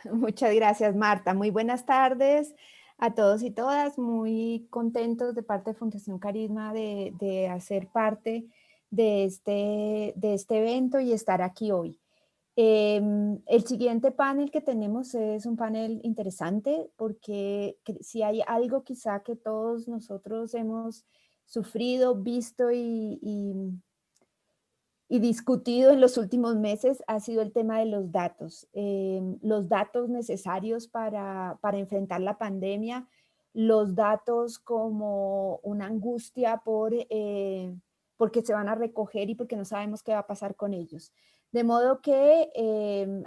Muchas gracias, Marta. Muy buenas tardes a todos y todas. Muy contentos de parte de Fundación Carisma de hacer parte de este evento y estar aquí hoy. El siguiente panel que tenemos es un panel interesante porque si hay algo quizá que todos nosotros hemos sufrido, visto y discutido en los últimos meses ha sido el tema de los datos necesarios para enfrentar la pandemia, los datos como una angustia porque se van a recoger y porque no sabemos qué va a pasar con ellos. De modo que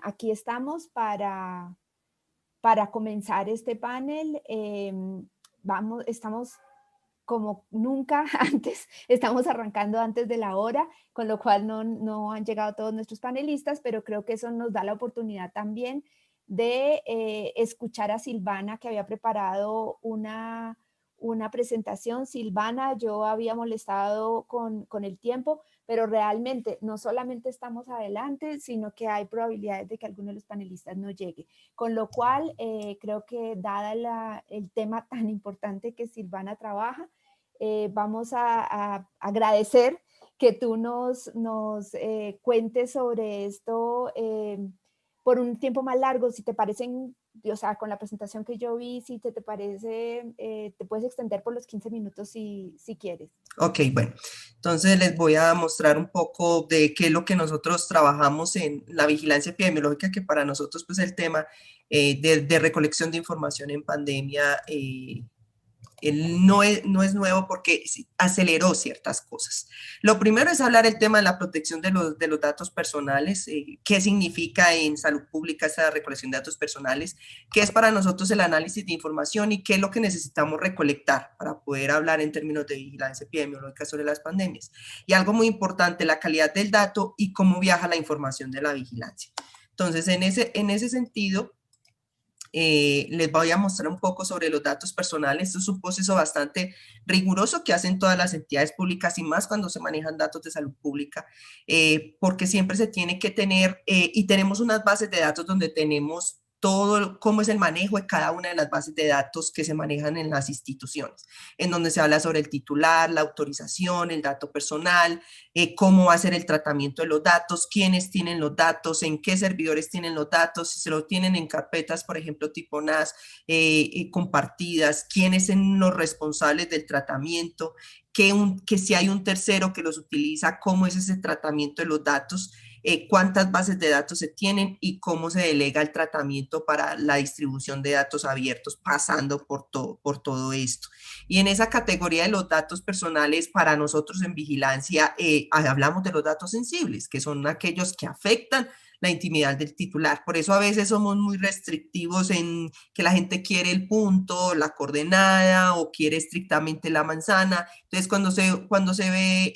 aquí estamos para comenzar este panel. Estamos como nunca antes, estamos arrancando antes de la hora, con lo cual no han llegado todos nuestros panelistas, pero creo que eso nos da la oportunidad también de escuchar a Silvana, que había preparado una presentación. Silvana, yo había molestado con el tiempo, pero realmente no solamente estamos adelante, sino que hay probabilidades de que alguno de los panelistas no llegue. Con lo cual, creo que dada el tema tan importante que Silvana trabaja, vamos a agradecer que tú nos cuentes sobre esto por un tiempo más largo, si te parecen, o sea, con la presentación que yo vi, si te parece, te puedes extender por los 15 minutos si quieres. Ok, bueno, entonces les voy a mostrar un poco de qué es lo que nosotros trabajamos en la vigilancia epidemiológica, que para nosotros pues el tema de recolección de información en pandemia él no es nuevo porque aceleró ciertas cosas. Lo primero es hablar el tema de la protección de los datos personales, qué significa en salud pública esta recolección de datos personales, qué es para nosotros el análisis de información y qué es lo que necesitamos recolectar para poder hablar en términos de vigilancia epidemiológica sobre las pandemias. Y algo muy importante, la calidad del dato y cómo viaja la información de la vigilancia. Entonces, en ese sentido, les voy a mostrar un poco sobre los datos personales. Esto es un proceso bastante riguroso que hacen todas las entidades públicas y más cuando se manejan datos de salud pública, porque siempre se tiene que tener, y tenemos unas bases de datos donde tenemos todo cómo es el manejo de cada una de las bases de datos que se manejan en las instituciones, en donde se habla sobre el titular, la autorización, el dato personal, cómo va a ser el tratamiento de los datos, quiénes tienen los datos, en qué servidores tienen los datos, si se lo tienen en carpetas, por ejemplo, tipo NAS, compartidas, quiénes son los responsables del tratamiento, que si hay un tercero que los utiliza, cómo es ese tratamiento de los datos, cuántas bases de datos se tienen y cómo se delega el tratamiento para la distribución de datos abiertos, pasando por todo esto. Y en esa categoría de los datos personales, para nosotros en vigilancia, hablamos de los datos sensibles, que son aquellos que afectan la intimidad del titular. Por eso a veces somos muy restrictivos en que la gente quiere el punto, la coordenada o quiere estrictamente la manzana. Entonces, cuando se ve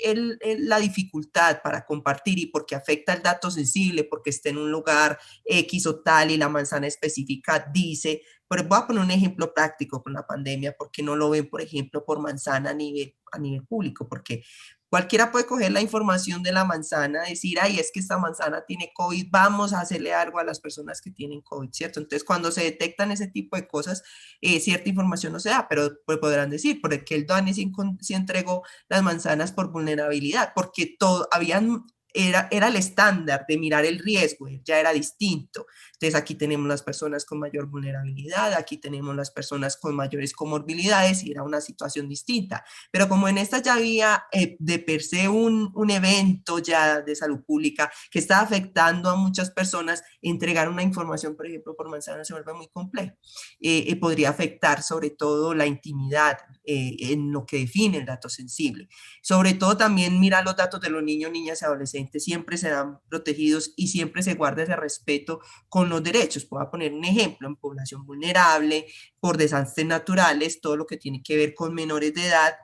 la dificultad para compartir y porque afecta el dato sensible, porque está en un lugar X o tal y la manzana específica dice, pero voy a poner un ejemplo práctico con la pandemia, porque no lo ven, por ejemplo, por manzana a nivel público, porque cualquiera puede coger la información de la manzana, decir, ay, es que esta manzana tiene COVID, vamos a hacerle algo a las personas que tienen COVID, ¿cierto? Entonces, cuando se detectan ese tipo de cosas, cierta información no se da, pero pues, podrán decir, porque el DANE se entregó las manzanas por vulnerabilidad, porque era el estándar de mirar el riesgo, ya era distinto. Entonces aquí tenemos las personas con mayor vulnerabilidad, aquí tenemos las personas con mayores comorbilidades y era una situación distinta. Pero como en esta ya había de per se un evento ya de salud pública que está afectando a muchas personas, entregar una información, por ejemplo, por manzana se vuelve muy complejo. Podría afectar sobre todo la intimidad en lo que define el dato sensible. Sobre todo también mira los datos de los niños, niñas y adolescentes, siempre serán protegidos y siempre se guarda ese respeto con los derechos. Voy a poner un ejemplo, en población vulnerable, por desastres naturales, todo lo que tiene que ver con menores de edad,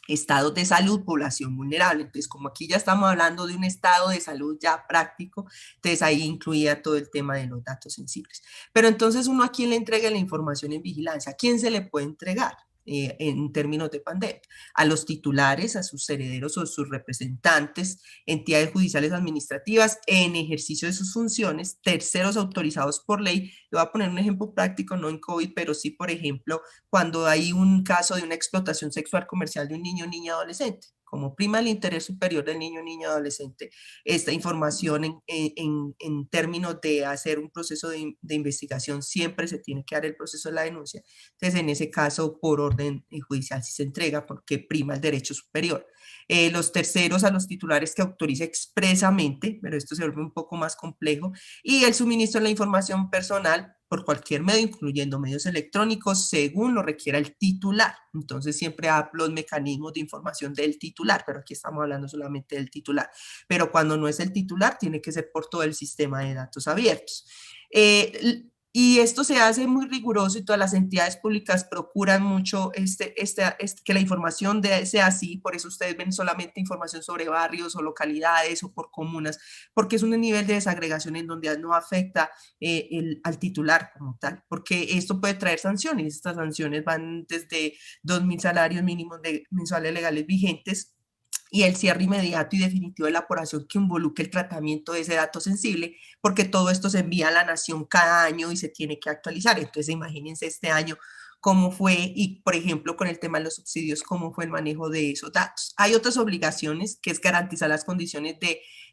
estados de salud, población vulnerable. Entonces, como aquí ya estamos hablando de un estado de salud ya práctico, entonces ahí incluía todo el tema de los datos sensibles. Pero entonces uno a quién le entrega la información en vigilancia, ¿a quién se le puede entregar? en términos de pandemia. A los titulares, a sus herederos o sus representantes, entidades judiciales administrativas en ejercicio de sus funciones, terceros autorizados por ley. Le voy a poner un ejemplo práctico, no en COVID, pero sí, por ejemplo, cuando hay un caso de una explotación sexual comercial de un niño o niña adolescente. Como prima el interés superior del niño o niña adolescente, esta información en términos de hacer un proceso de investigación, siempre se tiene que dar el proceso de la denuncia. Entonces, en ese caso, por orden judicial, sí se entrega porque prima el derecho superior. Los terceros a los titulares que autorice expresamente, pero esto se vuelve un poco más complejo, y el suministro de la información personal por cualquier medio, incluyendo medios electrónicos, según lo requiera el titular. Entonces siempre hablo los mecanismos de información del titular, pero aquí estamos hablando solamente del titular. Pero cuando no es el titular, tiene que ser por todo el sistema de datos abiertos. Y esto se hace muy riguroso y todas las entidades públicas procuran mucho que la información sea así, por eso ustedes ven solamente información sobre barrios o localidades o por comunas, porque es un nivel de desagregación en donde no afecta al titular como tal, porque esto puede traer sanciones. Estas sanciones van desde 2.000 salarios mínimos mensuales legales vigentes y el cierre inmediato y definitivo de la apuración que involucre el tratamiento de ese dato sensible, porque todo esto se envía a la nación cada año y se tiene que actualizar. Entonces, imagínense este año cómo fue y, por ejemplo, con el tema de los subsidios, cómo fue el manejo de esos datos. Hay otras obligaciones que es garantizar las condiciones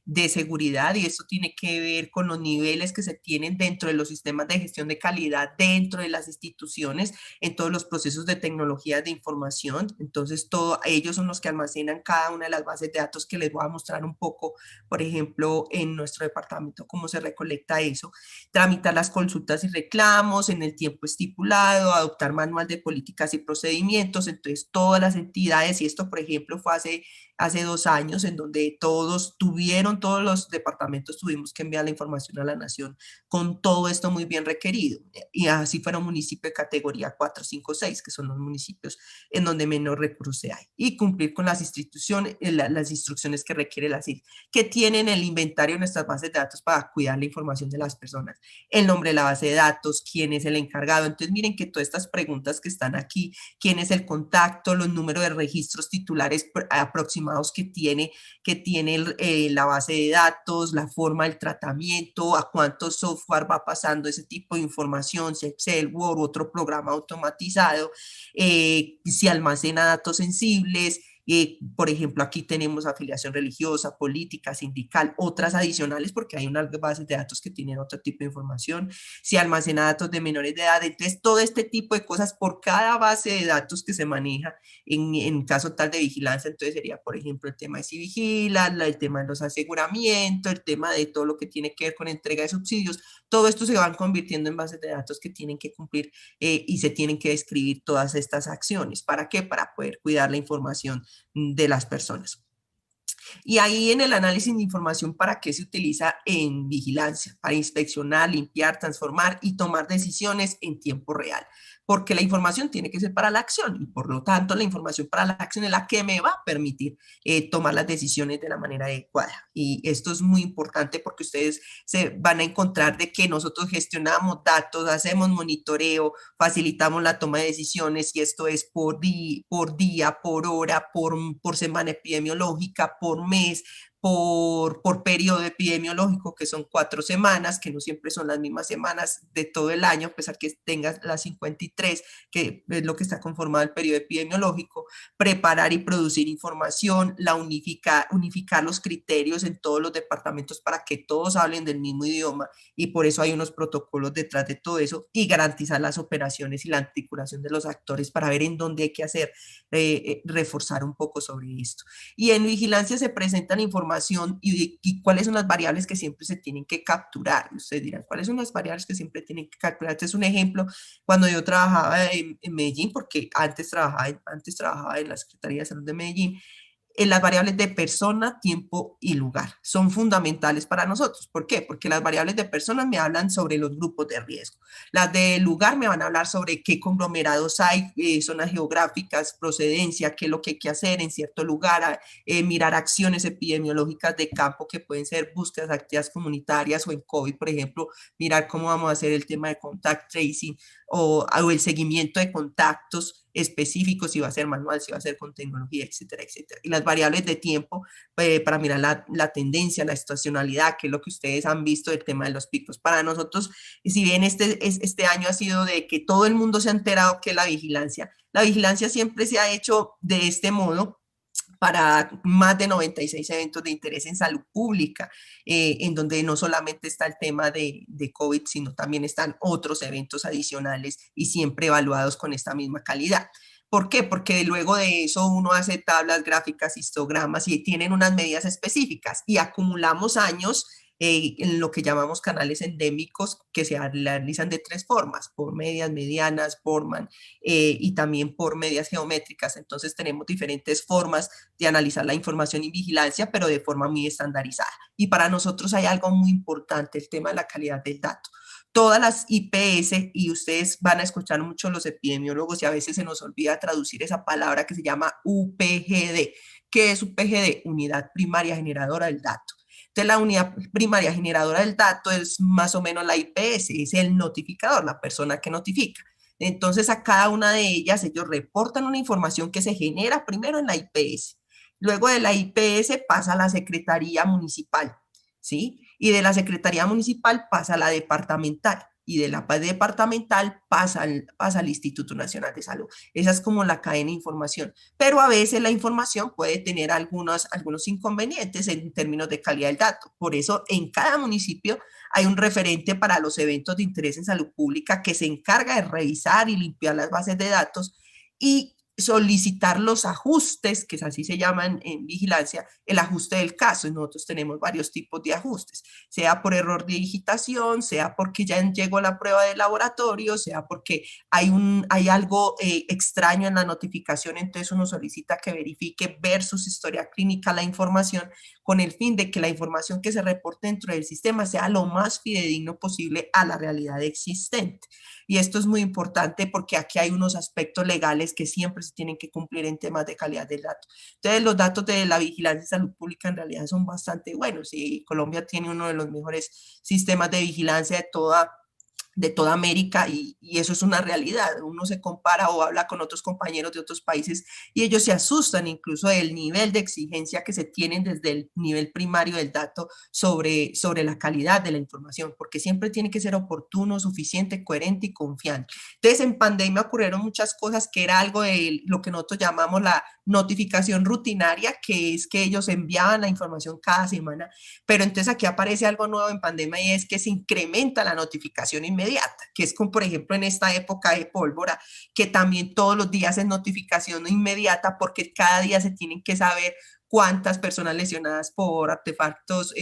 de seguridad y esto tiene que ver con los niveles que se tienen dentro de los sistemas de gestión de calidad, dentro de las instituciones, en todos los procesos de tecnología de información. Entonces, ellos son los que almacenan cada una de las bases de datos que les voy a mostrar un poco, por ejemplo, en nuestro departamento, cómo se recolecta eso, tramitar las consultas y reclamos en el tiempo estipulado, adoptar manual de políticas y procedimientos. Entonces, todas las entidades, y esto, por ejemplo, fue hace 2 años, en donde todos los departamentos tuvimos que enviar la información a la nación con todo esto muy bien requerido. Y así fueron municipios de categoría 4, 5, 6, que son los municipios en donde menos recursos hay. Y cumplir con las instituciones, las instrucciones que requiere la CIF, que tienen el inventario de nuestras bases de datos para cuidar la información de las personas. El nombre de la base de datos, quién es el encargado. Entonces, miren que todas estas preguntas que están aquí, quién es el contacto, los números de registros titulares aproximados que tiene la base de datos, la forma del tratamiento, a cuánto software va pasando ese tipo de información, si Excel, Word, otro programa automatizado, si almacena datos sensibles. Por ejemplo, aquí tenemos afiliación religiosa, política, sindical, otras adicionales porque hay unas bases de datos que tienen otro tipo de información, si almacena datos de menores de edad. Entonces, todo este tipo de cosas por cada base de datos que se maneja en caso tal de vigilancia. Entonces sería, por ejemplo, el tema de si vigila, el tema de los aseguramientos, el tema de todo lo que tiene que ver con entrega de subsidios. Todo esto se van convirtiendo en bases de datos que tienen que cumplir y se tienen que describir todas estas acciones. ¿Para qué? Para poder cuidar la información de las personas. Y ahí en el análisis de información, ¿para qué se utiliza en vigilancia? Para inspeccionar, limpiar, transformar y tomar decisiones en tiempo real. Porque la información tiene que ser para la acción y por lo tanto la información para la acción es la que me va a permitir tomar las decisiones de la manera adecuada. Y esto es muy importante porque ustedes se van a encontrar de que nosotros gestionamos datos, hacemos monitoreo, facilitamos la toma de decisiones y esto es por día, por hora, por semana epidemiológica, por mes, por periodo epidemiológico, que son 4 semanas, que no siempre son las mismas semanas de todo el año, a pesar que tengas las 53, que es lo que está conformado el periodo epidemiológico, preparar y producir información, unificar los criterios en todos los departamentos para que todos hablen del mismo idioma y por eso hay unos protocolos detrás de todo eso y garantizar las operaciones y la articulación de los actores para ver en dónde hay que hacer, reforzar un poco sobre esto. Y en vigilancia se presentan información y cuáles son las variables que siempre se tienen que capturar. Ustedes dirán, ¿cuáles son las variables que siempre tienen que capturar? Este es un ejemplo cuando yo trabajaba en Medellín, porque antes trabajaba en la Secretaría de Salud de Medellín. Las variables de persona, tiempo y lugar son fundamentales para nosotros. ¿Por qué? Porque las variables de persona me hablan sobre los grupos de riesgo. Las de lugar me van a hablar sobre qué conglomerados hay, zonas geográficas, procedencia, qué es lo que hay que hacer en cierto lugar, mirar acciones epidemiológicas de campo que pueden ser búsquedas activas comunitarias o en COVID, por ejemplo, mirar cómo vamos a hacer el tema de contact tracing o el seguimiento de contactos específico, si va a ser manual, si va a ser con tecnología, etcétera, etcétera. Y las variables de tiempo para mirar la tendencia, la estacionalidad, que es lo que ustedes han visto del tema de los picos. Para nosotros, si bien este año ha sido de que todo el mundo se ha enterado que la vigilancia siempre se ha hecho de este modo para más de 96 eventos de interés en salud pública, en donde no solamente está el tema de COVID, sino también están otros eventos adicionales y siempre evaluados con esta misma calidad. ¿Por qué? Porque luego de eso uno hace tablas gráficas, histogramas y tienen unas medidas específicas y acumulamos años en lo que llamamos canales endémicos que se realizan de tres formas, por medias, medianas, Borman y también por medias geométricas. Entonces tenemos diferentes formas de analizar la información y vigilancia, pero de forma muy estandarizada. Y para nosotros hay algo muy importante, el tema de la calidad del dato. Todas las IPS, y ustedes van a escuchar mucho los epidemiólogos y a veces se nos olvida traducir esa palabra que se llama UPGD. ¿Qué es UPGD? Unidad primaria generadora del dato. Entonces, la unidad primaria generadora del dato es más o menos la IPS, es el notificador, la persona que notifica. Entonces, a cada una de ellas, ellos reportan una información que se genera primero en la IPS. Luego de la IPS pasa a la Secretaría Municipal, ¿sí? Y de la Secretaría Municipal pasa a la departamental. Y de la departamental pasa al Instituto Nacional de Salud. Esa es como la cadena de información. Pero a veces la información puede tener algunos inconvenientes en términos de calidad del dato. Por eso, en cada municipio hay un referente para los eventos de interés en salud pública que se encarga de revisar y limpiar las bases de datos y solicitar los ajustes, que así se llaman en vigilancia, el ajuste del caso. Nosotros tenemos varios tipos de ajustes, sea por error de digitación, sea porque ya llegó la prueba de laboratorio, sea porque hay algo extraño en la notificación, entonces uno solicita que verifique versus historia clínica la información con el fin de que la información que se reporte dentro del sistema sea lo más fidedigno posible a la realidad existente. Y esto es muy importante porque aquí hay unos aspectos legales que siempre se tienen que cumplir en temas de calidad del dato. Entonces, los datos de la vigilancia de salud pública en realidad son bastante buenos y Colombia tiene uno de los mejores sistemas de vigilancia de toda América y eso es una realidad. Uno se compara o habla con otros compañeros de otros países y ellos se asustan incluso del nivel de exigencia que se tienen desde el nivel primario del dato sobre la calidad de la información, porque siempre tiene que ser oportuno, suficiente, coherente y confiante. Entonces, en pandemia ocurrieron muchas cosas que era algo de lo que nosotros llamamos la notificación rutinaria, que es que ellos enviaban la información cada semana, pero entonces aquí aparece algo nuevo en pandemia y es que se incrementa la notificación inmediata, que es como por ejemplo en esta época de pólvora, que también todos los días es notificación inmediata porque cada día se tienen que saber cuántas personas lesionadas por artefactos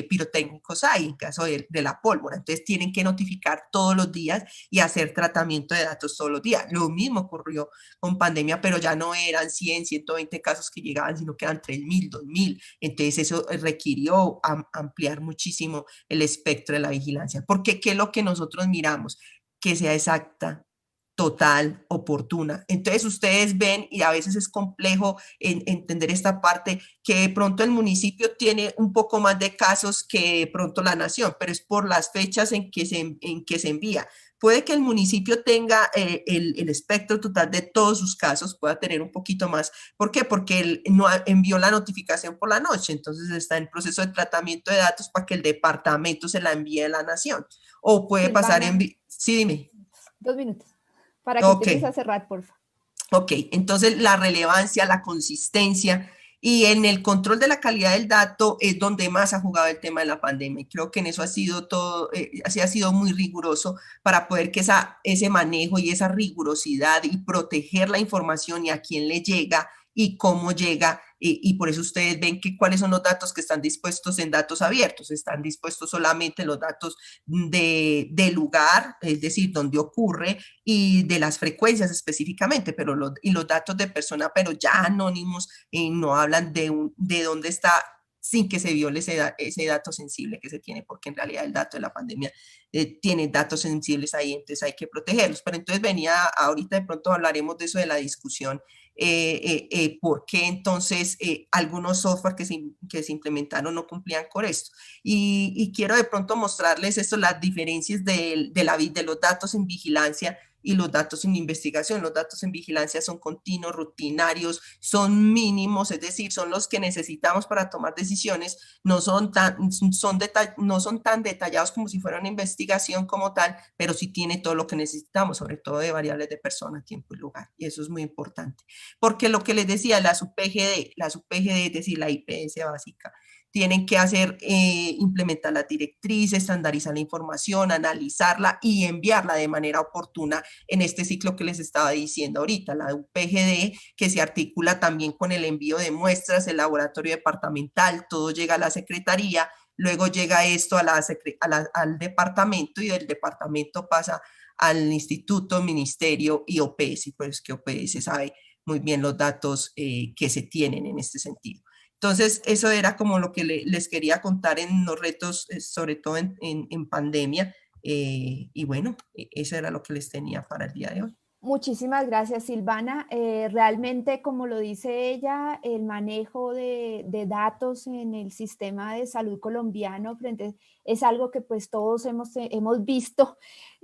pirotécnicos hay en caso de la pólvora. Entonces tienen que notificar todos los días y hacer tratamiento de datos todos los días. Lo mismo ocurrió con pandemia, pero ya no eran 100, 120 casos que llegaban, sino que eran 3.000, 2.000. Entonces eso requirió ampliar muchísimo el espectro de la vigilancia. Porque ¿qué es lo que nosotros miramos? Que sea exacta, total, oportuna. Entonces ustedes ven, y a veces es complejo entender esta parte, que de pronto el municipio tiene un poco más de casos que de pronto la nación, pero es por las fechas en que se envía. Puede que el municipio tenga el espectro total de todos sus casos, pueda tener un poquito más. ¿Por qué? Porque él no envió la notificación por la noche, entonces está en proceso de tratamiento de datos para que el departamento se la envíe a la nación. O puede pasar Silvana, Sí, dime. 2 minutos para que Ok. empieces a cerrar, por favor. Ok, entonces la relevancia, la consistencia y en el control de la calidad del dato es donde más ha jugado el tema de la pandemia. Y creo que en eso ha sido todo, así ha sido muy riguroso para poder que ese manejo y esa rigurosidad y proteger la información y a quién le llega y cómo llega. Y por eso ustedes ven que cuáles son los datos que están dispuestos en datos abiertos. Están dispuestos solamente los datos de lugar, es decir, donde ocurre, y de las frecuencias específicamente, pero y los datos de persona, pero ya anónimos, no hablan de dónde está sin que se viole ese dato sensible que se tiene, porque en realidad el dato de la pandemia tiene datos sensibles ahí, entonces hay que protegerlos. Pero entonces ahorita de pronto hablaremos de eso, de la discusión, por qué entonces algunos software que se implementaron no cumplían con esto. Y quiero de pronto mostrarles esto, las diferencias de los datos en vigilancia y los datos en investigación. Los datos en vigilancia son continuos, rutinarios, son mínimos, es decir, son los que necesitamos para tomar decisiones, no son tan detallados como si fuera una investigación como tal, pero sí tiene todo lo que necesitamos, sobre todo de variables de persona, tiempo y lugar, y eso es muy importante. Porque lo que les decía, las UPGD, es decir, la IPS básica, tienen que implementar las directrices, estandarizar la información, analizarla y enviarla de manera oportuna en este ciclo que les estaba diciendo ahorita, la UPGD, que se articula también con el envío de muestras, el laboratorio departamental, todo llega a la secretaría, luego llega esto al departamento y del departamento pasa al instituto, ministerio y OPS, pues que OPS sabe muy bien los datos que se tienen en este sentido. Entonces, eso era como lo que les quería contar en los retos, sobre todo en pandemia. Y bueno, eso era lo que les tenía para el día de hoy. Muchísimas gracias, Silvana. Realmente, como lo dice ella, el manejo de datos en el sistema de salud colombiano es algo que pues todos hemos visto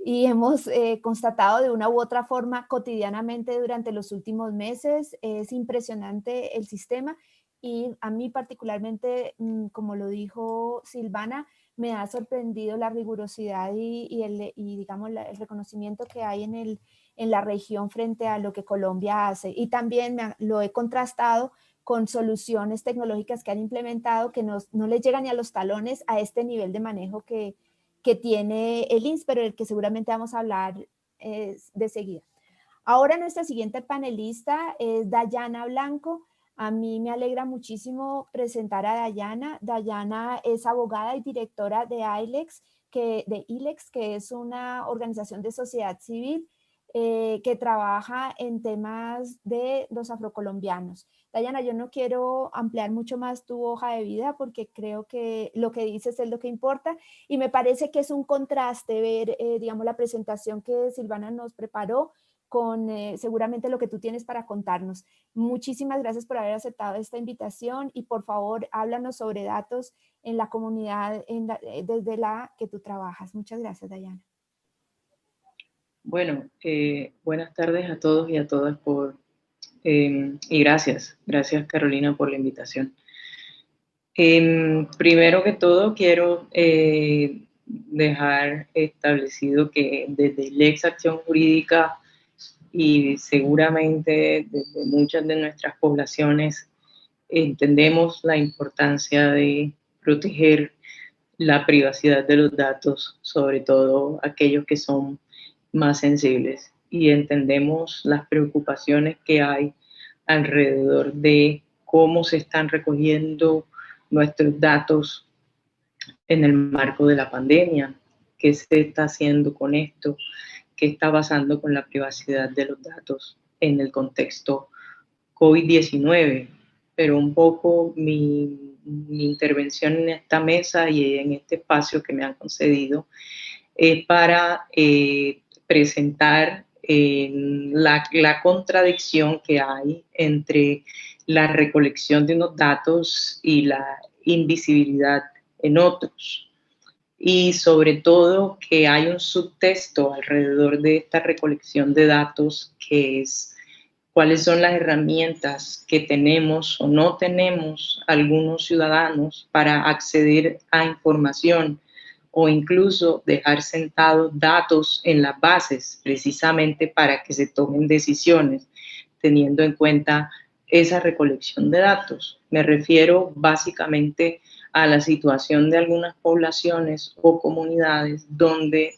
y hemos constatado de una u otra forma cotidianamente durante los últimos meses. Es impresionante el sistema y a mí particularmente, como lo dijo Silvana, me ha sorprendido la rigurosidad y digamos, el reconocimiento que hay en la región frente a lo que Colombia hace. Y también lo he contrastado con soluciones tecnológicas que han implementado que no les llegan ni a los talones a este nivel de manejo que tiene el INS, pero del que seguramente vamos a hablar de seguida. Ahora nuestra siguiente panelista es Dayana Blanco. A mí me alegra muchísimo presentar a Dayana. Dayana es abogada y directora de ILEX, que es una organización de sociedad civil que trabaja en temas de los afrocolombianos. Dayana, yo no quiero ampliar mucho más tu hoja de vida porque creo que lo que dices es lo que importa y me parece que es un contraste ver, digamos, la presentación que Silvana nos preparó con seguramente lo que tú tienes para contarnos. Muchísimas gracias por haber aceptado esta invitación y por favor háblanos sobre datos en la comunidad desde la que tú trabajas. Muchas gracias, Dayana. Bueno, buenas tardes a todos y a todas y gracias Carolina por la invitación. Primero que todo quiero dejar establecido que desde ILEX Acción Jurídica y seguramente desde muchas de nuestras poblaciones entendemos la importancia de proteger la privacidad de los datos, sobre todo aquellos que son más sensibles, y entendemos las preocupaciones que hay alrededor de cómo se están recogiendo nuestros datos en el marco de la pandemia, qué se está haciendo con esto, qué está pasando con la privacidad de los datos en el contexto COVID-19. Pero un poco mi intervención en esta mesa y en este espacio que me han concedido es para presentar la contradicción que hay entre la recolección de unos datos y la invisibilidad en otros. Y sobre todo que hay un subtexto alrededor de esta recolección de datos que es cuáles son las herramientas que tenemos o no tenemos algunos ciudadanos para acceder a información o incluso dejar sentados datos en las bases precisamente para que se tomen decisiones teniendo en cuenta esa recolección de datos. Me refiero básicamente a la situación de algunas poblaciones o comunidades donde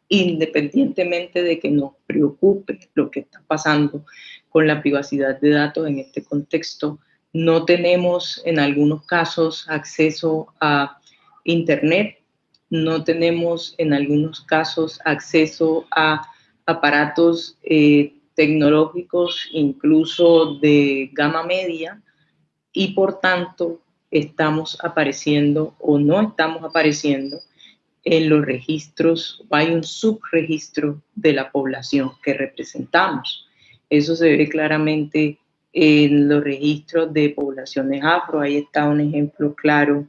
independientemente de que nos preocupe lo que está pasando con la privacidad de datos en este contexto, no tenemos en algunos casos acceso a Internet, no tenemos en algunos casos acceso a aparatos tecnológicos, incluso de gama media, y por tanto estamos apareciendo o no estamos apareciendo en los registros, o hay un subregistro de la población que representamos. Eso se ve claramente en los registros de poblaciones afro. Ahí está un ejemplo claro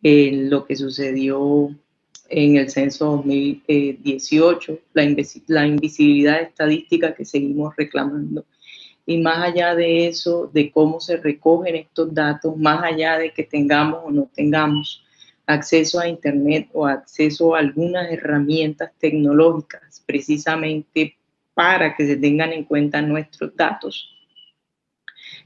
en lo que sucedió en el censo 2018, la invisibilidad estadística que seguimos reclamando. Y más allá de eso, de cómo se recogen estos datos, más allá de que tengamos o no tengamos acceso a Internet o acceso a algunas herramientas tecnológicas, precisamente para que se tengan en cuenta nuestros datos,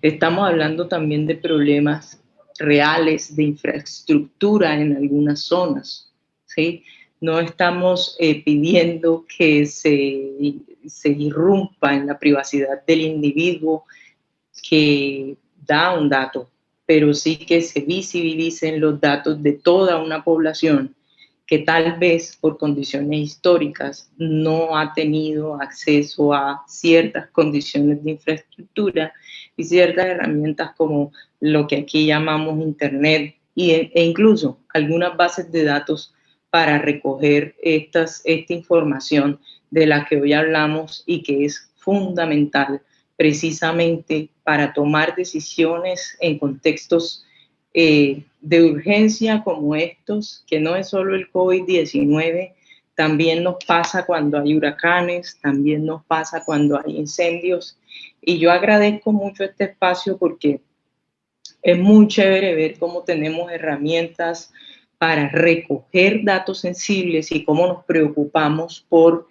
estamos hablando también de problemas reales de infraestructura en algunas zonas, ¿sí? No estamos pidiendo que se irrumpa en la privacidad del individuo que da un dato, pero sí que se visibilicen los datos de toda una población que tal vez por condiciones históricas no ha tenido acceso a ciertas condiciones de infraestructura y ciertas herramientas como lo que aquí llamamos Internet e incluso algunas bases de datos para recoger esta información de la que hoy hablamos y que es fundamental precisamente para tomar decisiones en contextos de urgencia como estos, que no es solo el COVID-19, también nos pasa cuando hay huracanes, también nos pasa cuando hay incendios. Y yo agradezco mucho este espacio porque es muy chévere ver cómo tenemos herramientas para recoger datos sensibles y cómo nos preocupamos por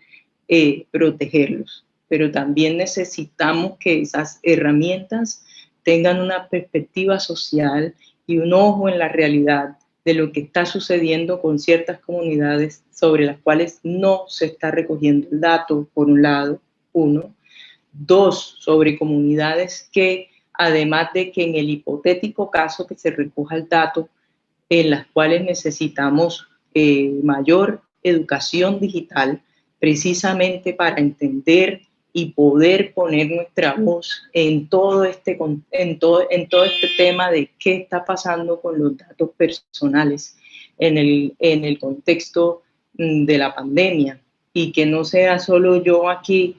protegerlos. Pero también necesitamos que esas herramientas tengan una perspectiva social y un ojo en la realidad de lo que está sucediendo con ciertas comunidades sobre las cuales no se está recogiendo el dato, por un lado, uno. Dos, sobre comunidades que, además de que en el hipotético caso que se recoja el dato, en las cuales necesitamos mayor educación digital, precisamente para entender y poder poner nuestra voz en todo este tema de qué está pasando con los datos personales en el contexto de la pandemia, y que no sea solo yo aquí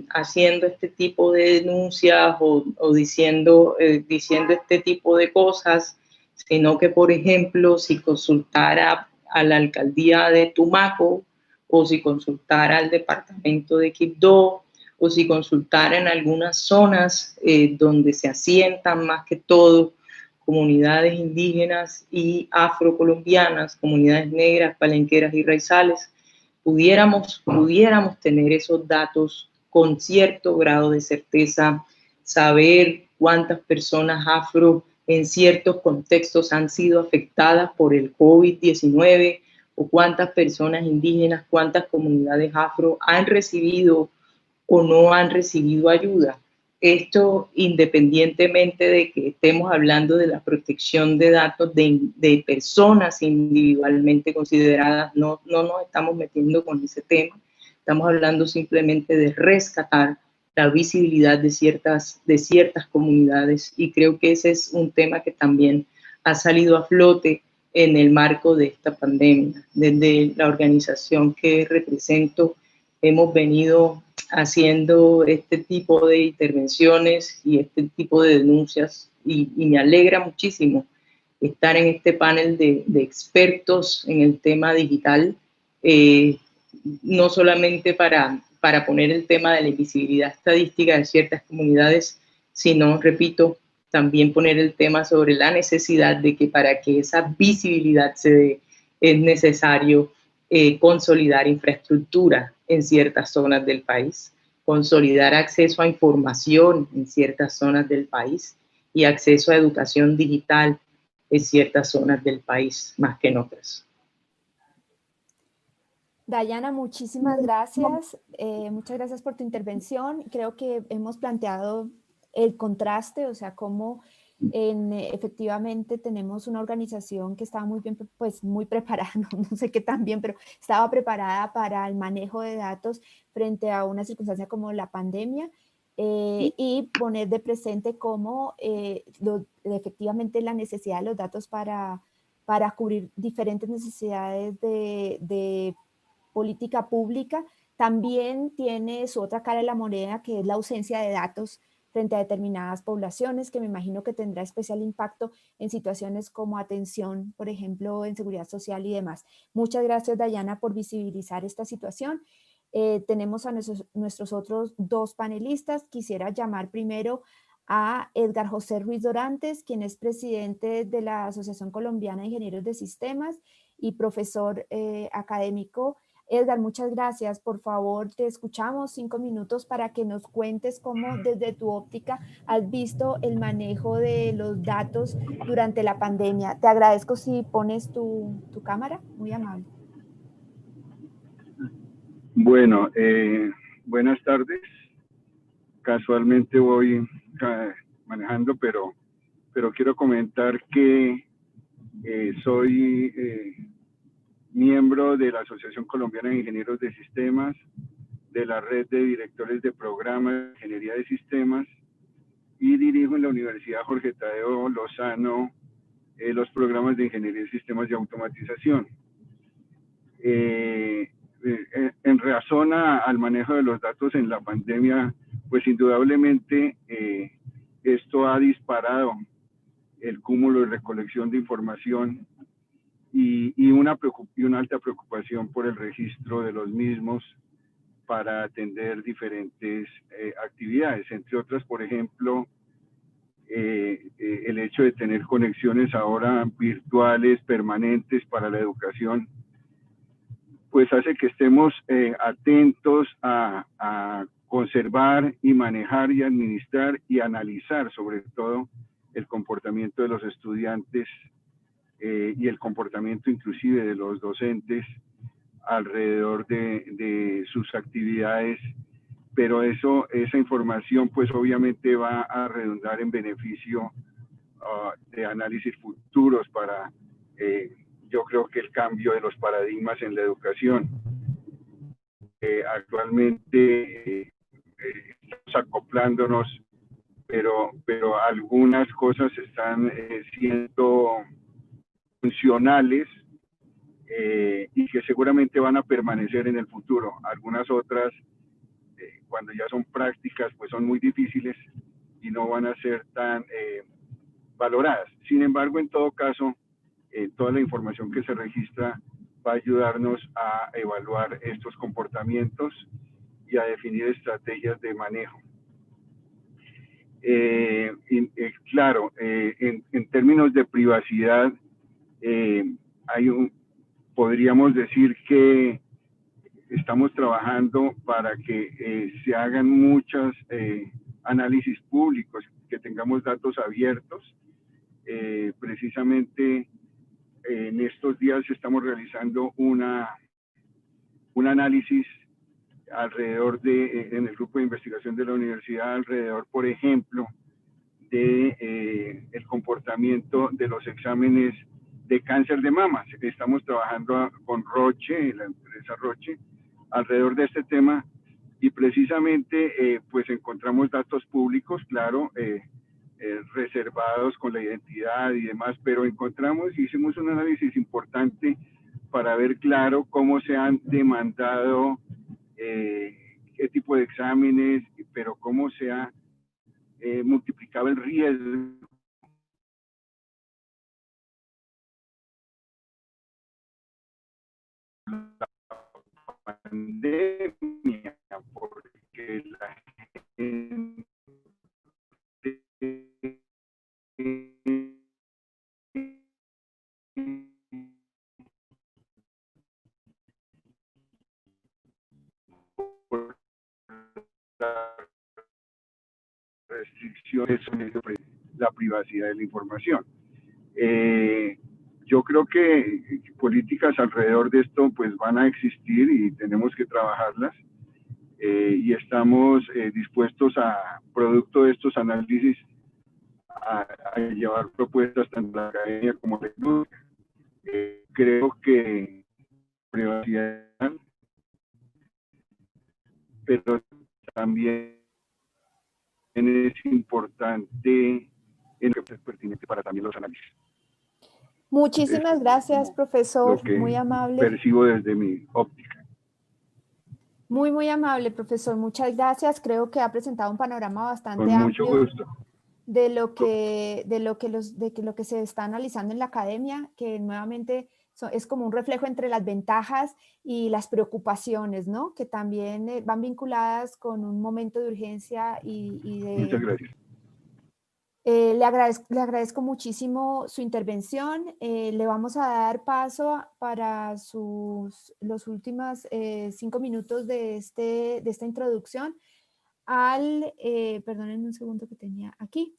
haciendo este tipo de denuncias o diciendo este tipo de cosas, sino que, por ejemplo, si consultara a la alcaldía de Tumaco, o si consultara al departamento de Quibdó, o si consultara en algunas zonas donde se asientan más que todo comunidades indígenas y afrocolombianas, comunidades negras, palenqueras y raizales, pudiéramos tener esos datos con cierto grado de certeza, saber cuántas personas afro en ciertos contextos han sido afectadas por el COVID-19, o cuántas personas indígenas, cuántas comunidades afro han recibido o no han recibido ayuda. Esto independientemente de que estemos hablando de la protección de datos de personas individualmente consideradas, no nos estamos metiendo con ese tema, estamos hablando simplemente de rescatar la visibilidad de ciertas comunidades, y creo que ese es un tema que también ha salido a flote en el marco de esta pandemia. Desde la organización que represento hemos venido haciendo este tipo de intervenciones y este tipo de denuncias, y me alegra muchísimo estar en este panel de expertos en el tema digital, no solamente para poner el tema de la invisibilidad estadística de ciertas comunidades, sino, repito, también poner el tema sobre la necesidad de que para que esa visibilidad se dé es necesario consolidar infraestructura en ciertas zonas del país, consolidar acceso a información en ciertas zonas del país y acceso a educación digital en ciertas zonas del país más que en otras. Dayana, muchísimas gracias. Muchas gracias por tu intervención. Creo que hemos planteado el contraste, o sea, cómo efectivamente tenemos una organización que estaba muy bien, pues muy preparada, no sé qué tan bien, pero estaba preparada para el manejo de datos frente a una circunstancia como la pandemia, y poner de presente cómo efectivamente la necesidad de los datos para cubrir diferentes necesidades de política pública también tiene su otra cara de la moneda, que es la ausencia de datos frente a determinadas poblaciones, que me imagino que tendrá especial impacto en situaciones como atención, por ejemplo, en seguridad social y demás. Muchas gracias, Dayana, por visibilizar esta situación. Tenemos a nuestros otros dos panelistas. Quisiera llamar primero a Edgar José Ruiz Dorantes, quien es presidente de la Asociación Colombiana de Ingenieros de Sistemas y profesor académico. Edgar, muchas gracias. Por favor, te escuchamos 5 minutos para que nos cuentes cómo desde tu óptica has visto el manejo de los datos durante la pandemia. Te agradezco si pones tu cámara, muy amable. Bueno, buenas tardes. Casualmente voy manejando, pero quiero comentar que soy miembro de la Asociación Colombiana de Ingenieros de Sistemas, de la Red de Directores de Programas de Ingeniería de Sistemas, y dirijo en la Universidad Jorge Tadeo Lozano los programas de Ingeniería de Sistemas y Automatización. En razón al manejo de los datos en la pandemia, pues indudablemente esto ha disparado el cúmulo y recolección de información y una alta preocupación por el registro de los mismos para atender diferentes actividades, entre otras, por ejemplo, el hecho de tener conexiones ahora virtuales, permanentes para la educación, pues hace que estemos atentos a conservar y manejar y administrar y analizar sobre todo el comportamiento de los estudiantes y el comportamiento inclusive de los docentes alrededor de sus actividades, pero esa información pues obviamente va a redundar en beneficio de análisis futuros para yo creo que el cambio de los paradigmas en la educación. Actualmente estamos acoplándonos, pero algunas cosas están siendo funcionales y que seguramente van a permanecer en el futuro. Algunas otras, cuando ya son prácticas, pues son muy difíciles y no van a ser tan valoradas. Sin embargo, en todo caso, toda la información que se registra va a ayudarnos a evaluar estos comportamientos y a definir estrategias de manejo. Claro, en términos de privacidad, podríamos decir que estamos trabajando para que se hagan muchos análisis públicos, que tengamos datos abiertos. Precisamente en estos días estamos realizando un análisis alrededor en el grupo de investigación de la universidad, alrededor, por ejemplo, de el comportamiento de los exámenes de cáncer de mama. Estamos trabajando con Roche, la empresa Roche, alrededor de este tema, y precisamente pues encontramos datos públicos, claro, reservados con la identidad y demás, pero hicimos un análisis importante para ver claro cómo se han demandado qué tipo de exámenes, pero cómo se ha multiplicado el riesgo la pandemia, porque la gente por restricciones sobre la privacidad de la información. Yo creo que políticas alrededor de esto pues van a existir y tenemos que trabajarlas, y estamos dispuestos a, producto de estos análisis, a llevar propuestas tanto a la academia como a la industria. Creo que privacidad, pero también es importante en lo que es pertinente para también los análisis. Muchísimas gracias, profesor, muy amable. Percibo desde mi óptica. Muy, muy amable, profesor. Muchas gracias. Creo que ha presentado un panorama bastante Con mucho amplio gusto. de lo que se está analizando en la academia, que nuevamente es como un reflejo entre las ventajas y las preocupaciones, ¿no? Que también van vinculadas con un momento de urgencia y Muchas de... gracias. Le agradezco muchísimo su intervención. Le vamos a dar paso para los últimos 5 minutos de esta introducción perdónenme un segundo que tenía aquí,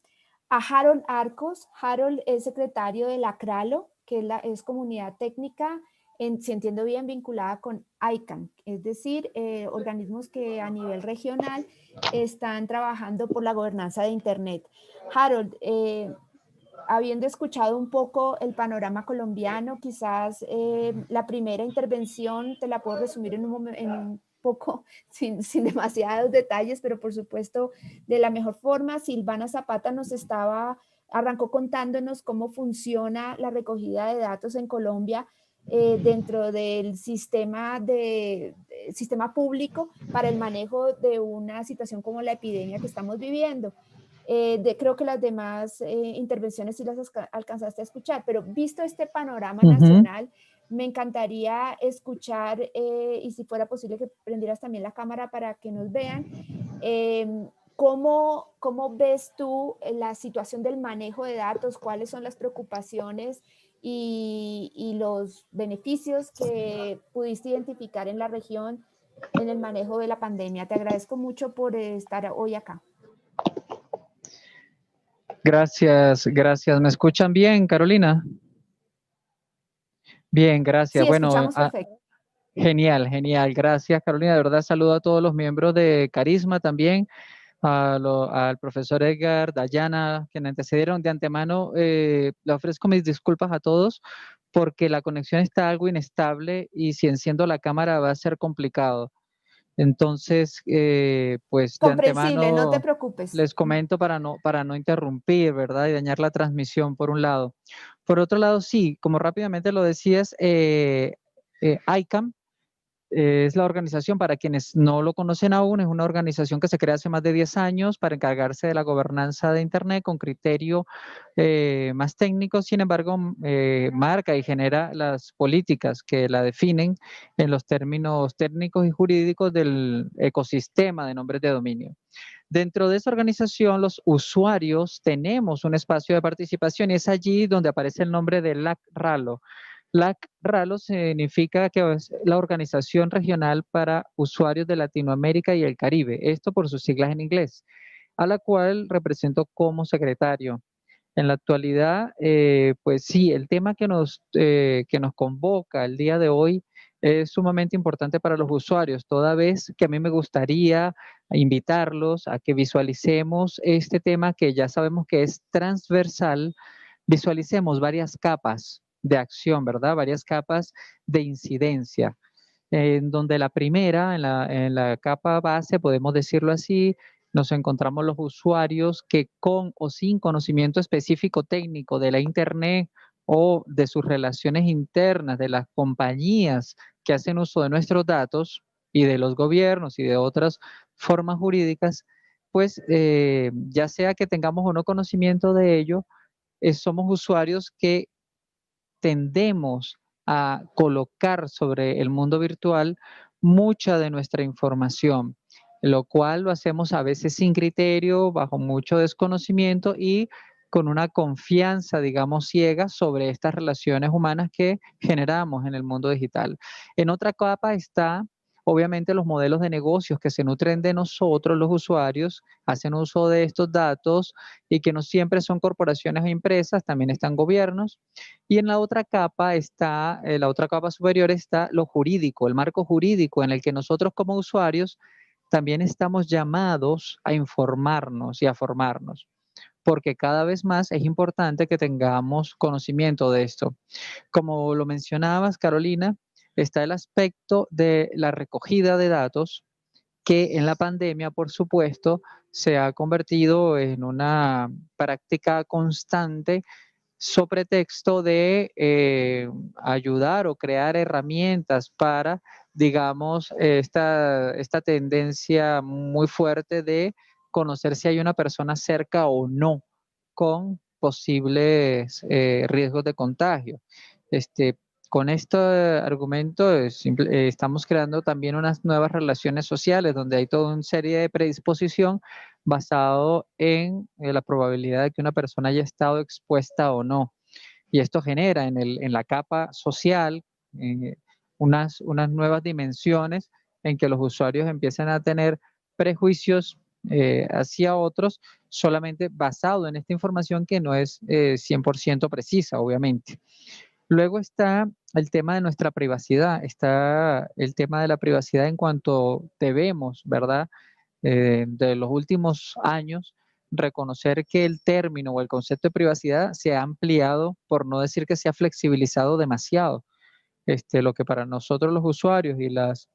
a Harold Arcos. Harold es secretario de la CRALO, que es comunidad técnica, si entiendo bien, vinculada con ICANN, es decir, organismos que a nivel regional están trabajando por la gobernanza de Internet. Harold, habiendo escuchado un poco el panorama colombiano, quizás la primera intervención te la puedo resumir en un poco, sin demasiados detalles, pero por supuesto de la mejor forma. Silvana Zapata arrancó contándonos cómo funciona la recogida de datos en Colombia dentro del sistema público para el manejo de una situación como la epidemia que estamos viviendo. Creo que las demás intervenciones sí las alcanzaste a escuchar, pero visto este panorama nacional, me encantaría escuchar, y si fuera posible que prendieras también la cámara para que nos vean, ¿cómo ves tú la situación del manejo de datos? ¿Cuáles son las preocupaciones y los beneficios que pudiste identificar en la región en el manejo de la pandemia? Te agradezco mucho por estar hoy acá. Gracias, gracias. ¿Me escuchan bien, Carolina? Bien, gracias. Sí, Bueno, escuchamos perfecto. genial, genial. Gracias, Carolina. De verdad, saludo a todos los miembros de Carisma también, al profesor Edgar, Dayana, que me antecedieron de antemano. Le ofrezco mis disculpas a todos porque la conexión está algo inestable y si enciendo la cámara va a ser complicado. Entonces, pues de Comprensible, no te antemano preocupes. les comento para no interrumpir, ¿verdad? Y dañar la transmisión, por un lado. Por otro lado, sí, como rápidamente lo decías, ICANN es la organización, para quienes no lo conocen aún, es una organización que se crea hace más de 10 años para encargarse de la gobernanza de Internet con criterio más técnico. Sin embargo, marca y genera las políticas que la definen en los términos técnicos y jurídicos del ecosistema de nombres de dominio. Dentro de esa organización, los usuarios tenemos un espacio de participación y es allí donde aparece el nombre de LAC-RALO. LAC-RALO significa que es la Organización Regional para Usuarios de Latinoamérica y el Caribe, esto por sus siglas en inglés, a la cual represento como secretario. En la actualidad, pues sí, el tema que nos convoca el día de hoy es sumamente importante para los usuarios, toda vez que a mí me gustaría invitarlos a que visualicemos este tema que ya sabemos que es transversal, visualicemos varias capas de acción, ¿verdad? Varias capas de incidencia, en donde la primera, en la capa base, podemos decirlo así, nos encontramos los usuarios que con o sin conocimiento específico técnico de la Internet o de sus relaciones internas, de las compañías que hacen uso de nuestros datos y de los gobiernos y de otras formas jurídicas, pues ya sea que tengamos o no conocimiento de ello, somos usuarios que tendemos a colocar sobre el mundo virtual mucha de nuestra información, lo cual lo hacemos a veces sin criterio, bajo mucho desconocimiento y con una confianza, digamos, ciega sobre estas relaciones humanas que generamos en el mundo digital. En otra capa está, obviamente, los modelos de negocios que se nutren de nosotros, los usuarios, hacen uso de estos datos y que no siempre son corporaciones o empresas, también están gobiernos. Y en la otra capa está, la otra capa superior está lo jurídico, el marco jurídico en el que nosotros como usuarios también estamos llamados a informarnos y a formarnos, porque cada vez más es importante que tengamos conocimiento de esto. Como lo mencionabas, Carolina, está el aspecto de la recogida de datos, que en la pandemia, por supuesto, se ha convertido en una práctica constante so pretexto de ayudar o crear herramientas para, digamos, esta tendencia muy fuerte de conocer si hay una persona cerca o no con posibles riesgos de contagio. Con este argumento estamos creando también unas nuevas relaciones sociales donde hay toda una serie de predisposición basado en la probabilidad de que una persona haya estado expuesta o no. Y esto genera en la capa social unas nuevas dimensiones en que los usuarios empiezan a tener prejuicios hacia otros solamente basado en esta información que no es 100% precisa, obviamente. Luego está el tema de nuestra privacidad, está el tema de la privacidad en cuanto debemos, ¿verdad? De los últimos años, reconocer que el término o el concepto de privacidad se ha ampliado, por no decir que se ha flexibilizado demasiado. Lo que para nosotros los usuarios y las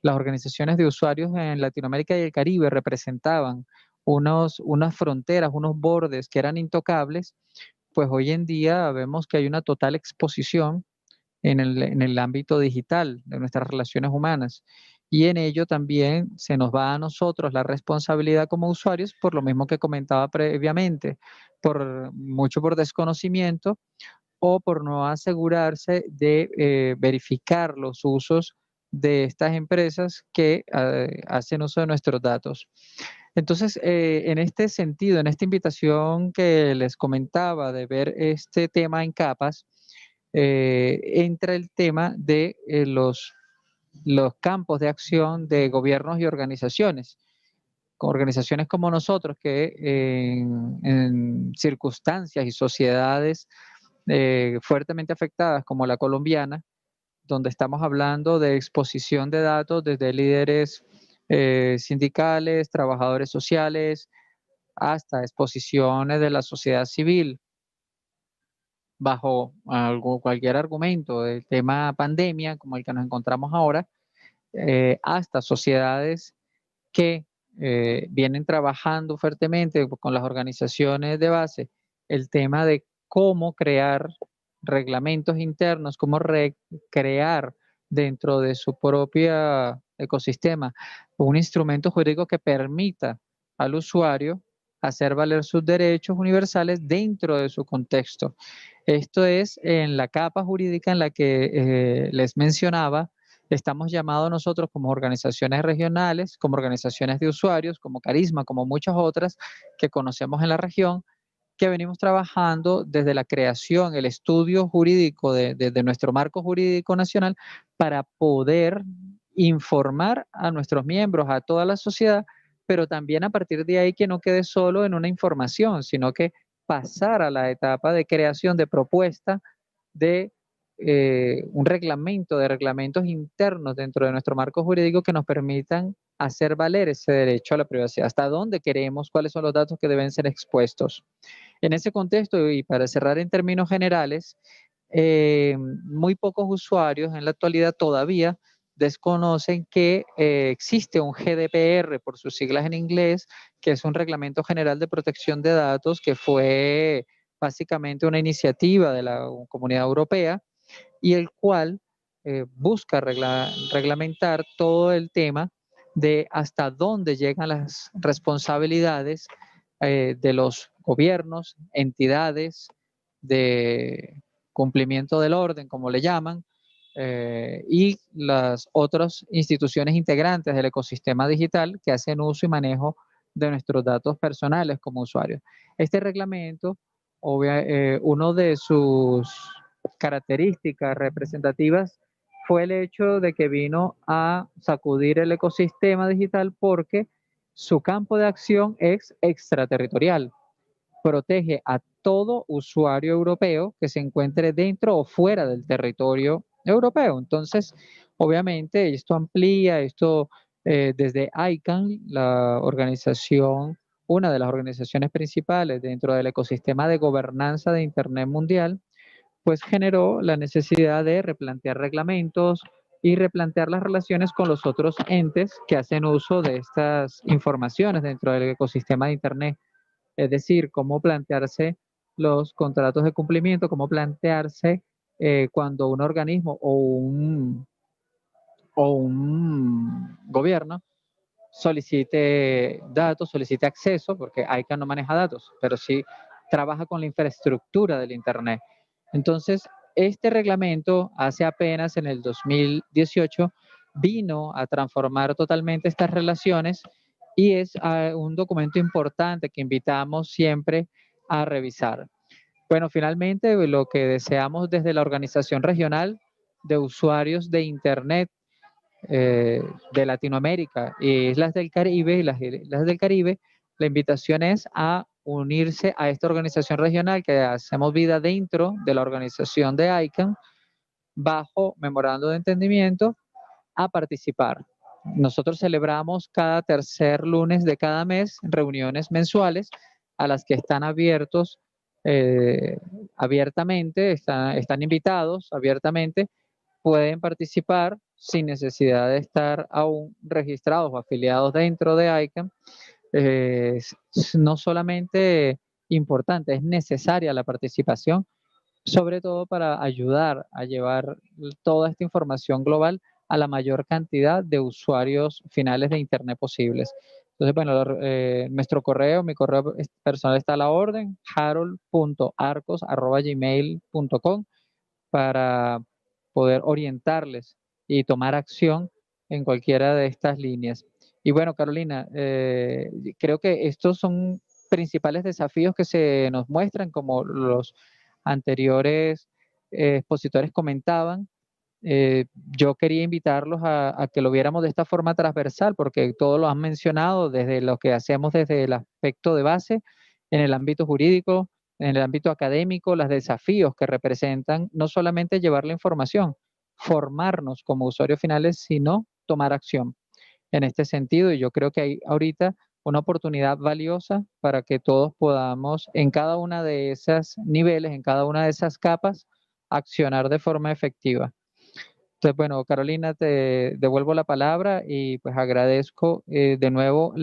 organizaciones de usuarios en Latinoamérica y el Caribe representaban unas fronteras, unos bordes que eran intocables, pues hoy en día vemos que hay una total exposición en el ámbito digital de nuestras relaciones humanas. Y en ello también se nos va a nosotros la responsabilidad como usuarios, por lo mismo que comentaba previamente, mucho por desconocimiento o por no asegurarse de verificar los usos de estas empresas que hacen uso de nuestros datos. Entonces, en este sentido, en esta invitación que les comentaba de ver este tema en capas, entra el tema de los campos de acción de gobiernos y organizaciones. Con organizaciones como nosotros que en circunstancias y sociedades fuertemente afectadas como la colombiana, donde estamos hablando de exposición de datos desde líderes sindicales, trabajadores sociales, hasta exposiciones de la sociedad civil, bajo cualquier argumento del tema pandemia, como el que nos encontramos ahora, hasta sociedades que vienen trabajando fuertemente con las organizaciones de base, el tema de cómo crear reglamentos internos, cómo crear dentro de su propio ecosistema un instrumento jurídico que permita al usuario hacer valer sus derechos universales dentro de su contexto. Esto es en la capa jurídica en la que les mencionaba. Estamos llamados nosotros como organizaciones regionales, como organizaciones de usuarios, como Carisma, como muchas otras que conocemos en la región, que venimos trabajando desde la creación, el estudio jurídico de nuestro marco jurídico nacional para poder informar a nuestros miembros, a toda la sociedad, pero también a partir de ahí que no quede solo en una información, sino que pasar a la etapa de creación de propuesta de un reglamento, de reglamentos internos dentro de nuestro marco jurídico que nos permitan hacer valer ese derecho a la privacidad, hasta dónde queremos, cuáles son los datos que deben ser expuestos. En ese contexto, y para cerrar en términos generales, muy pocos usuarios en la actualidad todavía desconocen que existe un GDPR, por sus siglas en inglés, que es un Reglamento General de Protección de Datos, que fue básicamente una iniciativa de la Comunidad Europea y el cual busca reglamentar todo el tema de hasta dónde llegan las responsabilidades de los gobiernos, entidades de cumplimiento del orden, como le llaman, y las otras instituciones integrantes del ecosistema digital que hacen uso y manejo de nuestros datos personales como usuarios. Este reglamento, uno de sus características representativas fue el hecho de que vino a sacudir el ecosistema digital porque su campo de acción es extraterritorial. Protege a todo usuario europeo que se encuentre dentro o fuera del territorio europeo. Entonces, obviamente, esto amplía, desde ICANN, la organización, una de las organizaciones principales dentro del ecosistema de gobernanza de Internet mundial, pues generó la necesidad de replantear reglamentos y replantear las relaciones con los otros entes que hacen uso de estas informaciones dentro del ecosistema de Internet. Es decir, cómo plantearse los contratos de cumplimiento, cómo plantearse cuando un organismo o un gobierno solicite datos, solicite acceso, porque ICANN no maneja datos, pero sí trabaja con la infraestructura del Internet. Entonces, este reglamento hace apenas en el 2018 vino a transformar totalmente estas relaciones y es un documento importante que invitamos siempre a revisar. Bueno, finalmente lo que deseamos desde la Organización Regional de Usuarios de Internet de Latinoamérica y Islas del Caribe, la invitación es a unirse a esta organización regional que hacemos vida dentro de la organización de ICANN bajo memorando de entendimiento a participar. Nosotros celebramos cada tercer lunes de cada mes reuniones mensuales a las que están abiertos abiertamente, están invitados abiertamente, pueden participar sin necesidad de estar aún registrados o afiliados dentro de ICANN. No solamente importante, es necesaria la participación, sobre todo para ayudar a llevar toda esta información global a la mayor cantidad de usuarios finales de Internet posibles. Entonces, bueno, mi correo personal está a la orden, harold.arcos@gmail.com, para poder orientarles y tomar acción en cualquiera de estas líneas. Y bueno, Carolina, creo que estos son principales desafíos que se nos muestran, como los anteriores expositores comentaban. Yo quería invitarlos a que lo viéramos de esta forma transversal, porque todos lo han mencionado, desde lo que hacemos desde el aspecto de base, en el ámbito jurídico, en el ámbito académico, los desafíos que representan no solamente llevar la información, formarnos como usuarios finales, sino tomar acción en este sentido. Y yo creo que hay ahorita una oportunidad valiosa para que todos podamos en cada una de esas niveles, en cada una de esas capas, accionar de forma efectiva. Entonces, bueno, Carolina, te devuelvo la palabra y pues agradezco de nuevo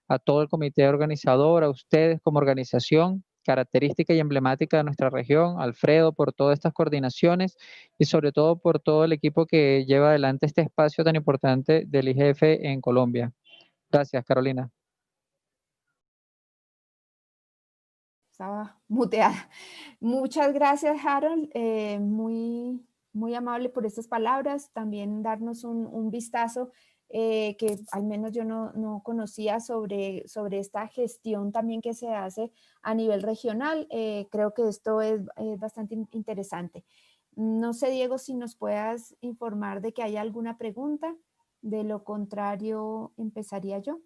a todo el comité organizador, a ustedes como organización característica y emblemática de nuestra región, Alfredo, por todas estas coordinaciones y sobre todo por todo el equipo que lleva adelante este espacio tan importante del IGF en Colombia. Gracias, Carolina. Estaba muteada. Muchas gracias, Harold. Muy amable por estas palabras. También darnos un vistazo que al menos yo no conocía sobre esta gestión también que se hace a nivel regional. Creo que esto es bastante interesante. No sé, Diego, si nos puedas informar de que hay alguna pregunta. De lo contrario, empezaría yo.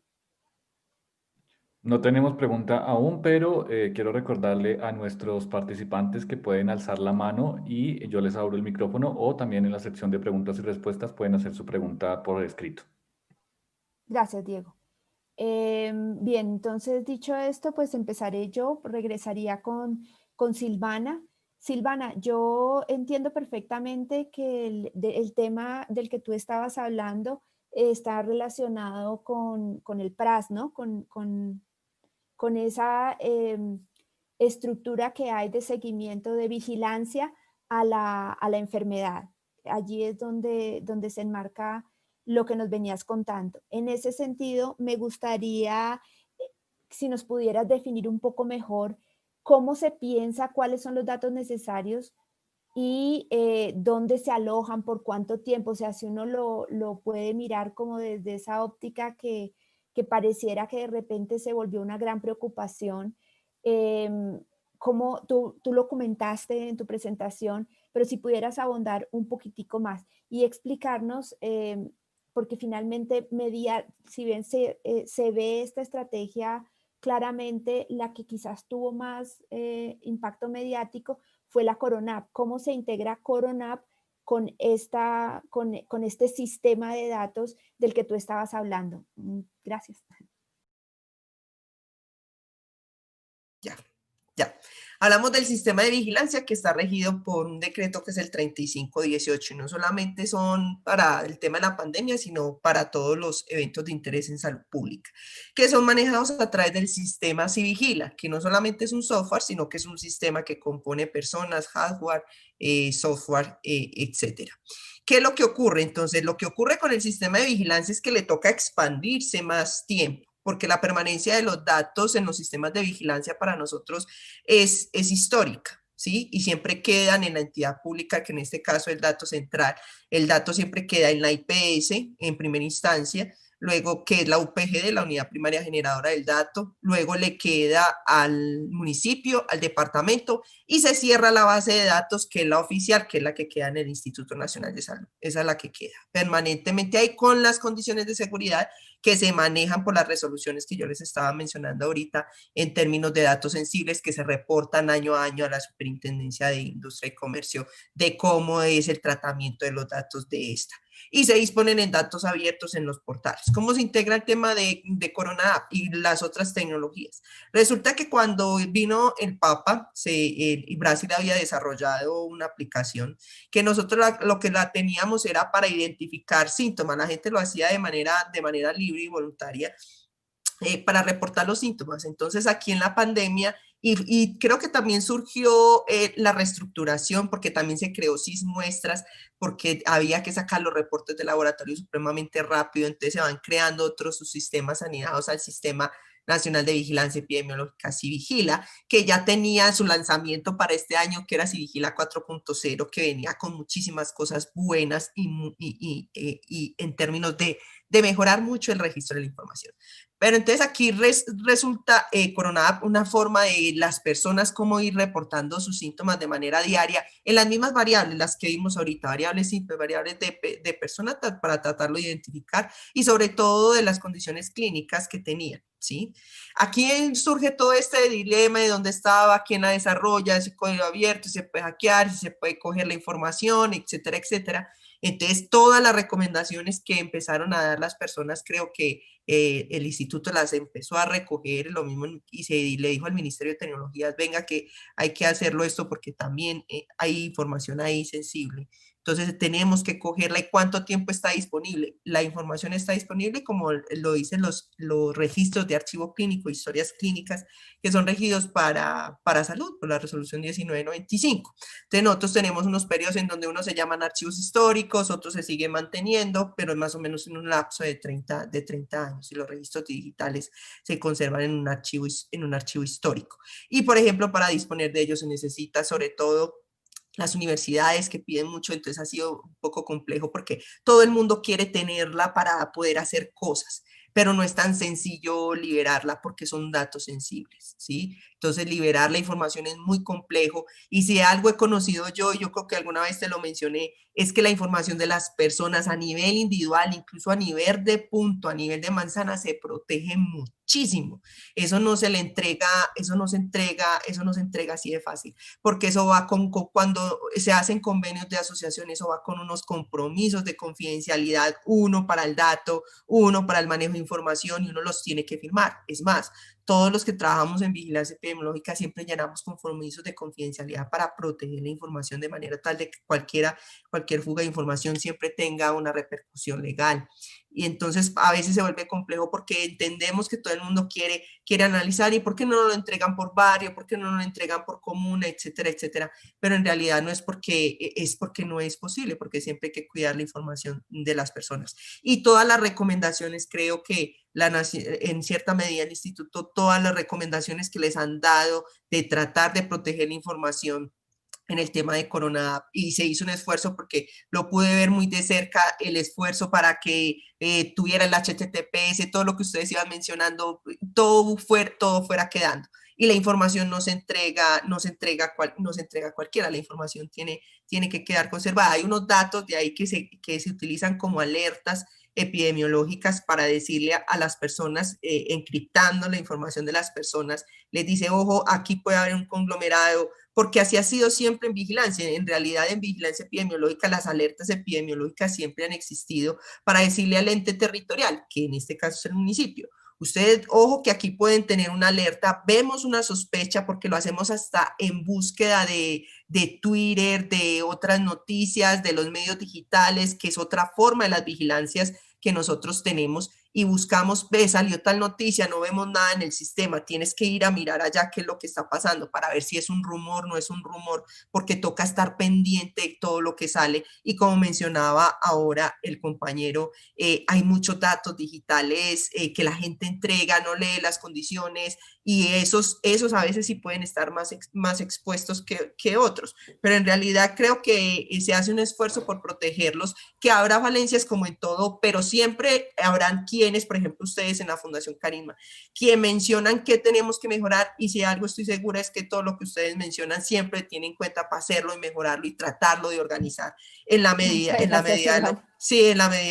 No tenemos pregunta aún, pero quiero recordarle a nuestros participantes que pueden alzar la mano y yo les abro el micrófono, o también en la sección de preguntas y respuestas pueden hacer su pregunta por escrito. Gracias, Diego. Bien, entonces dicho esto, pues empezaré yo, regresaría con Silvana. Silvana, yo entiendo perfectamente que el tema del que tú estabas hablando está relacionado con el PRAS, ¿no? Con esa estructura que hay de seguimiento, de vigilancia a la enfermedad. Allí es donde se enmarca lo que nos venías contando. En ese sentido, me gustaría, si nos pudieras definir un poco mejor cómo se piensa, cuáles son los datos necesarios y dónde se alojan, por cuánto tiempo. O sea, si uno lo puede mirar como desde esa óptica que pareciera que de repente se volvió una gran preocupación. Como tú lo comentaste en tu presentación, pero si pudieras abundar un poquitico más y explicarnos, porque finalmente si bien se ve esta estrategia claramente, la que quizás tuvo más impacto mediático fue la Coronap. ¿Cómo se integra Coronap con este sistema de datos del que tú estabas hablando? Gracias. Ya. Hablamos del sistema de vigilancia que está regido por un decreto que es el 3518, y no solamente son para el tema de la pandemia, sino para todos los eventos de interés en salud pública, que son manejados a través del sistema Civigila, que no solamente es un software, sino que es un sistema que compone personas, hardware, software, etcétera. ¿Qué es lo que ocurre? Entonces, lo que ocurre con el sistema de vigilancia es que le toca expandirse más tiempo, porque la permanencia de los datos en los sistemas de vigilancia para nosotros es histórica, ¿sí? Y siempre quedan en la entidad pública, que en este caso es el dato central. El dato siempre queda en la IPS en primera instancia, luego que es la UPGD, la unidad primaria generadora del dato, luego le queda al municipio, al departamento, y se cierra la base de datos, que es la oficial, que es la que queda en el Instituto Nacional de Salud. Esa es la que queda permanentemente ahí, con las condiciones de seguridad que se manejan por las resoluciones que yo les estaba mencionando ahorita, en términos de datos sensibles que se reportan año a año a la Superintendencia de Industria y Comercio, de cómo es el tratamiento de los datos de esta. Y se disponen en datos abiertos en los portales. ¿Cómo se integra el tema de Corona App y las otras tecnologías? Resulta que cuando vino el Papa, y Brasil había desarrollado una aplicación que nosotros lo que la teníamos era para identificar síntomas. La gente lo hacía de manera libre y voluntaria, para reportar los síntomas. Entonces, aquí en la pandemia, y creo que también surgió la reestructuración, porque también se creó SIS-Muestras, porque había que sacar los reportes de laboratorio supremamente rápido, entonces se van creando otros subsistemas anidados al Sistema Nacional de Vigilancia Epidemiológica, Civigila, que ya tenía su lanzamiento para este año, que era Civigila 4.0, que venía con muchísimas cosas buenas y en términos de mejorar mucho el registro de la información. Pero entonces aquí resulta Corona App una forma de las personas cómo ir reportando sus síntomas de manera diaria en las mismas variables, las que vimos ahorita, variables simples, variables de personas, para tratarlo de identificar, y sobre todo de las condiciones clínicas que tenían, ¿sí? Aquí surge todo este dilema de dónde estaba, quién la desarrolla, ese código abierto, si se puede hackear, si se puede coger la información, etcétera, etcétera. Entonces, todas las recomendaciones que empezaron a dar las personas, creo que el instituto las empezó a recoger, lo mismo, y le dijo al Ministerio de Tecnologías, venga, que hay que hacerlo esto porque también hay información ahí sensible. Entonces tenemos que cogerla. ¿Y cuánto tiempo está disponible? La información está disponible, como lo dicen los registros de archivo clínico, historias clínicas, que son regidos para salud por la resolución 1995. Entonces nosotros tenemos unos periodos en donde unos se llaman archivos históricos, otros se siguen manteniendo, pero más o menos en un lapso de 30 años, y los registros digitales se conservan en un archivo histórico. Y por ejemplo, para disponer de ellos se necesita sobre todo las universidades, que piden mucho, entonces ha sido un poco complejo porque todo el mundo quiere tenerla para poder hacer cosas, pero no es tan sencillo liberarla porque son datos sensibles, ¿sí? Entonces liberar la información es muy complejo, y si algo he conocido yo creo que alguna vez te lo mencioné, es que la información de las personas a nivel individual, incluso a nivel de punto, a nivel de manzana, se protege muchísimo. Eso no se entrega así de fácil, porque eso va cuando se hacen convenios de asociación, eso va con unos compromisos de confidencialidad, uno para el dato, uno para el manejo de información, y uno los tiene que firmar. Es más, todos los que trabajamos en vigilancia epidemiológica siempre llenamos compromisos de confidencialidad para proteger la información de manera tal de que cualquier fuga de información siempre tenga una repercusión legal. Y entonces a veces se vuelve complejo porque entendemos que todo el mundo quiere analizar, y por qué no lo entregan por barrio, por qué no lo entregan por comuna, etcétera, etcétera. Pero en realidad no es porque no es posible, porque siempre hay que cuidar la información de las personas. Y todas las recomendaciones, creo que en cierta medida el instituto, todas las recomendaciones que les han dado de tratar de proteger la información en el tema de Corona App, y se hizo un esfuerzo porque lo pude ver muy de cerca, el esfuerzo para que tuviera el HTTPS, todo lo que ustedes iban mencionando, todo fuera quedando. Y la información no se entrega a cualquiera, la información tiene que quedar conservada. Hay unos datos de ahí que se utilizan como alertas epidemiológicas para decirle a las personas, encriptando la información de las personas, les dice, ojo, aquí puede haber un conglomerado, porque así ha sido siempre en vigilancia. En realidad, en vigilancia epidemiológica, las alertas epidemiológicas siempre han existido para decirle al ente territorial, que en este caso es el municipio, Ustedes, ojo que aquí pueden tener una alerta, vemos una sospecha porque lo hacemos hasta en búsqueda de Twitter, de otras noticias, de los medios digitales, que es otra forma de las vigilancias que nosotros tenemos, y buscamos, ve, salió tal noticia, no vemos nada en el sistema, tienes que ir a mirar allá qué es lo que está pasando para ver si es un rumor, no es un rumor, porque toca estar pendiente de todo lo que sale. Y como mencionaba ahora el compañero, hay muchos datos digitales que la gente entrega, no lee las condiciones, y esos a veces sí pueden estar más expuestos que otros, pero en realidad creo que se hace un esfuerzo por protegerlos, que habrá falencias como en todo, pero siempre habrán quienes, por ejemplo ustedes en la Fundación Carisma, quien mencionan qué tenemos que mejorar, y si algo estoy segura es que todo lo que ustedes mencionan siempre tienen en cuenta para hacerlo y mejorarlo y tratarlo de organizar en la medida de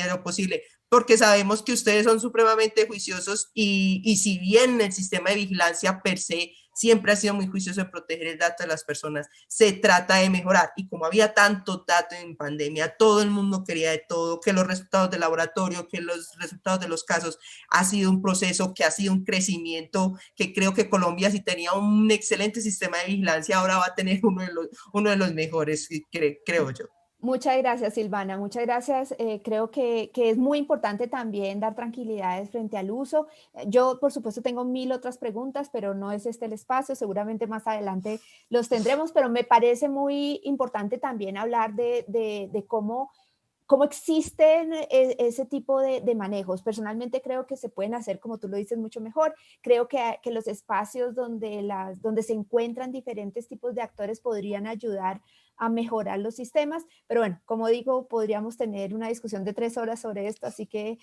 lo posible, porque sabemos que ustedes son supremamente juiciosos, y si bien el sistema de vigilancia per se siempre ha sido muy juicioso en proteger el dato de las personas, se trata de mejorar. Y como había tanto dato en pandemia, todo el mundo quería de todo, que los resultados del laboratorio, que los resultados de los casos, ha sido un proceso que ha sido un crecimiento, que creo que Colombia, si tenía un excelente sistema de vigilancia, ahora va a tener uno de los mejores, creo yo. Muchas gracias, Silvana, muchas gracias. Creo que es muy importante también dar tranquilidades frente al uso. Yo, por supuesto, tengo 1000 otras preguntas, pero no es este el espacio. Seguramente más adelante los tendremos, pero me parece muy importante también hablar de cómo existen ese tipo de manejos. Personalmente creo que se pueden hacer, como tú lo dices, mucho mejor. Creo que los espacios donde se encuentran diferentes tipos de actores podrían ayudar a mejorar los sistemas, pero bueno, como digo, podríamos tener una discusión de 3 horas sobre esto, así que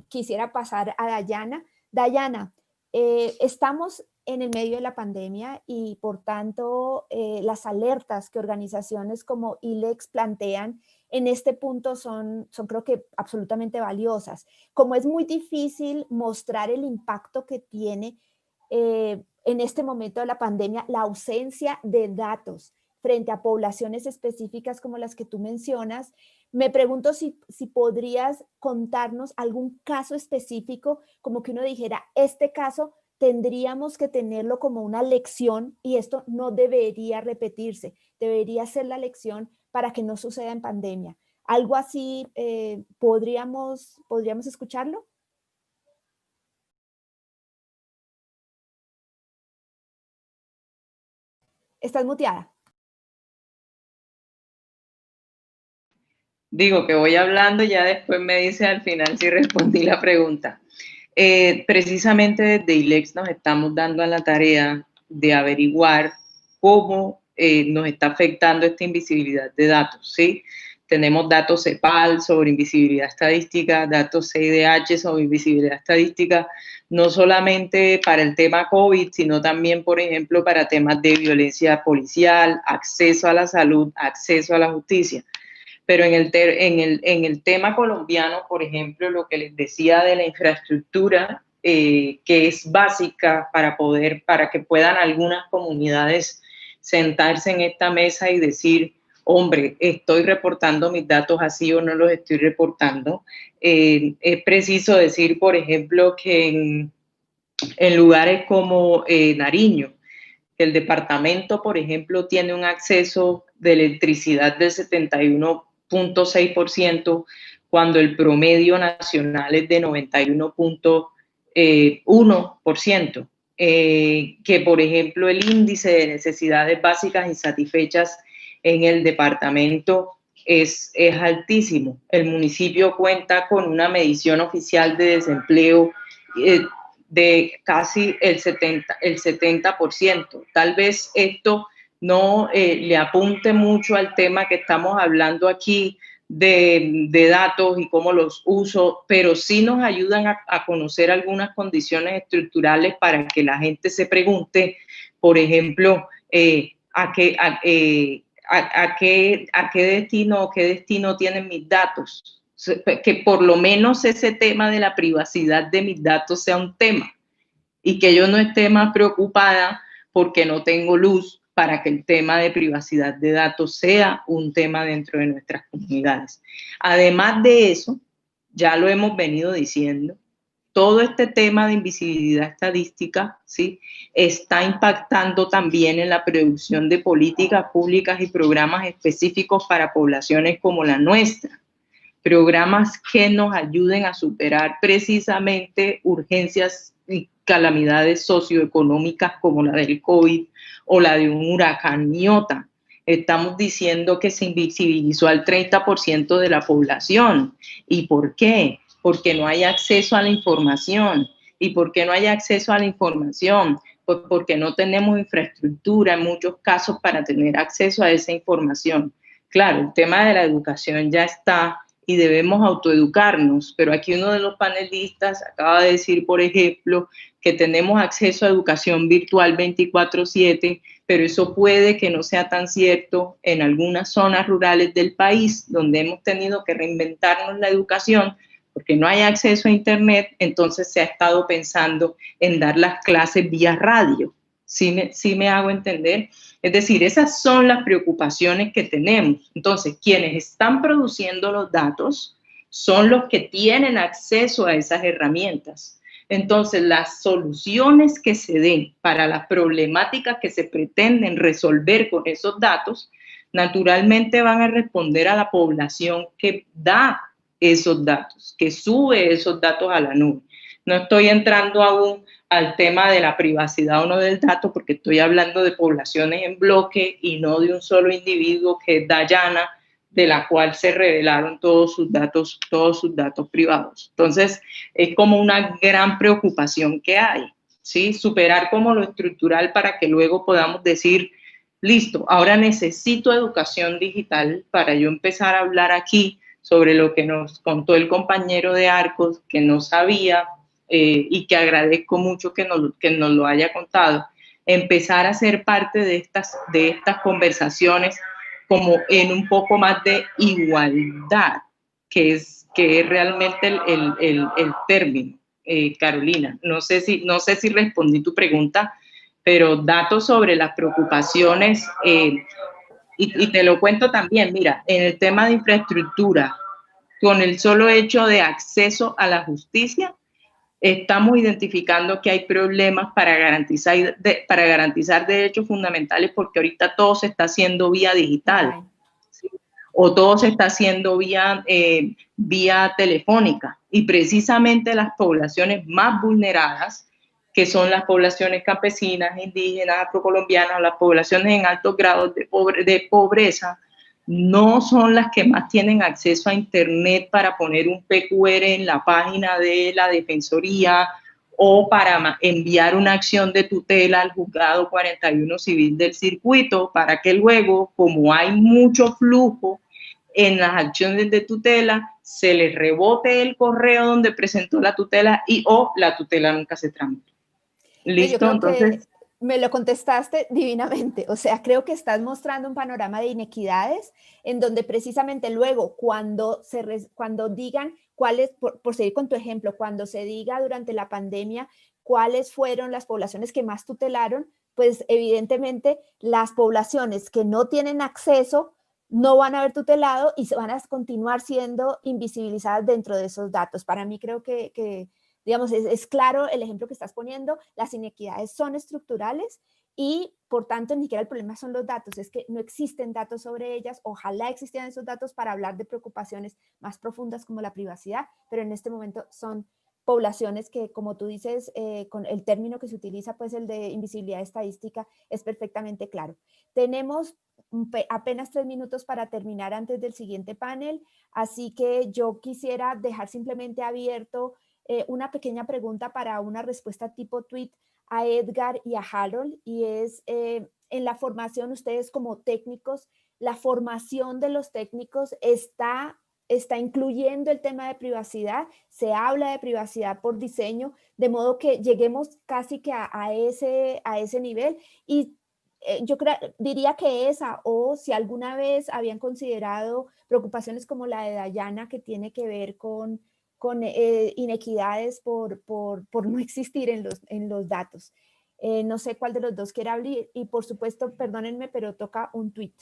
quisiera pasar a Dayana. Dayana, estamos en el medio de la pandemia y por tanto las alertas que organizaciones como ILEX plantean en este punto son creo que absolutamente valiosas. Como es muy difícil mostrar el impacto que tiene en este momento de la pandemia la ausencia de datos frente a poblaciones específicas como las que tú mencionas, me pregunto si podrías contarnos algún caso específico, como que uno dijera, este caso tendríamos que tenerlo como una lección y esto no debería repetirse, debería ser la lección para que no suceda en pandemia. ¿Algo así podríamos escucharlo? Estás muteada. Digo que voy hablando y ya después me dice al final si respondí la pregunta. Precisamente desde ILEX nos estamos dando a la tarea de averiguar cómo nos está afectando esta invisibilidad de datos, ¿sí? Tenemos datos CEPAL sobre invisibilidad estadística, datos CIDH sobre invisibilidad estadística, no solamente para el tema COVID, sino también, por ejemplo, para temas de violencia policial, acceso a la salud, acceso a la justicia. Pero en el tema colombiano, por ejemplo, lo que les decía de la infraestructura, que es básica para que puedan algunas comunidades sentarse en esta mesa y decir, hombre, estoy reportando mis datos así o no los estoy reportando. Es preciso decir, por ejemplo, que en lugares como Nariño, el departamento, por ejemplo, tiene un acceso de electricidad del 71.6%, cuando el promedio nacional es de 91.1%. Que, por ejemplo, el índice de necesidades básicas insatisfechas en el departamento es altísimo. El municipio cuenta con una medición oficial de desempleo de casi el 70%. Tal vez esto no le apunte mucho al tema que estamos hablando aquí de datos y cómo los uso, pero sí nos ayudan a conocer algunas condiciones estructurales para que la gente se pregunte, por ejemplo, a qué destino tienen mis datos. Que por lo menos ese tema de la privacidad de mis datos sea un tema y que yo no esté más preocupada porque no tengo luz para que el tema de privacidad de datos sea un tema dentro de nuestras comunidades. Además de eso, ya lo hemos venido diciendo, todo este tema de invisibilidad estadística, ¿sí?, está impactando también en la producción de políticas públicas y programas específicos para poblaciones como la nuestra. Programas que nos ayuden a superar precisamente urgencias y calamidades socioeconómicas como la del COVID o la de un huracán Iota. Estamos diciendo que se invisibilizó al 30% de la población. ¿Y por qué? Porque no hay acceso a la información. ¿Y por qué no hay acceso a la información? Pues porque no tenemos infraestructura en muchos casos para tener acceso a esa información. Claro, el tema de la educación ya está y debemos autoeducarnos, pero aquí uno de los panelistas acaba de decir, por ejemplo, que tenemos acceso a educación virtual 24/7, pero eso puede que no sea tan cierto en algunas zonas rurales del país, donde hemos tenido que reinventarnos la educación, porque no hay acceso a internet, entonces se ha estado pensando en dar las clases vía radio. ¿Sí me hago entender? Es decir, esas son las preocupaciones que tenemos. Entonces, quienes están produciendo los datos son los que tienen acceso a esas herramientas. Entonces, las soluciones que se den para las problemáticas que se pretenden resolver con esos datos, naturalmente van a responder a la población que da esos datos, que sube esos datos a la nube. No estoy entrando aún al tema de la privacidad o no del dato, porque estoy hablando de poblaciones en bloque y no de un solo individuo que es Dayana, de la cual se revelaron todos sus datos privados. Entonces, es como una gran preocupación que hay, ¿sí? Superar como lo estructural para que luego podamos decir, listo, ahora necesito educación digital para yo empezar a hablar aquí sobre lo que nos contó el compañero de Arcos, que no sabía, y que agradezco mucho que nos lo haya contado, empezar a ser parte de estas conversaciones como en un poco más de igualdad, que es realmente el término. Carolina, no sé si respondí tu pregunta, pero datos sobre las preocupaciones, y te lo cuento también, mira, en el tema de infraestructura, con el solo hecho de acceso a la justicia, estamos identificando que hay problemas para garantizar derechos fundamentales, porque ahorita todo se está haciendo vía digital, ¿sí? O todo se está haciendo vía telefónica, y precisamente las poblaciones más vulneradas, que son las poblaciones campesinas, indígenas, afrocolombianas, las poblaciones en altos grados de pobreza, no son las que más tienen acceso a internet para poner un PQR en la página de la Defensoría o para enviar una acción de tutela al juzgado 41 civil del circuito, para que luego, como hay mucho flujo en las acciones de tutela, se les rebote el correo donde presentó la tutela o la tutela nunca se tramitó. ¿Listo? Entonces, me lo contestaste divinamente. O sea, creo que estás mostrando un panorama de inequidades en donde precisamente luego cuando digan cuáles, por seguir con tu ejemplo, cuando se diga durante la pandemia cuáles fueron las poblaciones que más tutelaron, pues evidentemente las poblaciones que no tienen acceso no van a haber tutelado y van a continuar siendo invisibilizadas dentro de esos datos. Para mí creo que digamos, es claro el ejemplo que estás poniendo, las inequidades son estructurales y por tanto ni siquiera el problema son los datos, es que no existen datos sobre ellas, ojalá existieran esos datos para hablar de preocupaciones más profundas como la privacidad, pero en este momento son poblaciones que, como tú dices, con el término que se utiliza, pues el de invisibilidad estadística, es perfectamente claro. Tenemos apenas 3 minutos para terminar antes del siguiente panel, así que yo quisiera dejar simplemente abierto una pequeña pregunta para una respuesta tipo tweet a Edgar y a Harold, y es, en la formación, ustedes como técnicos, la formación de los técnicos está incluyendo el tema de privacidad, se habla de privacidad por diseño, de modo que lleguemos casi que a ese nivel, y yo diría que esa, o si alguna vez habían considerado preocupaciones como la de Dayana, que tiene que ver con inequidades por no existir en los datos. No sé cuál de los dos quiera abrir, y por supuesto, perdónenme, pero toca un tweet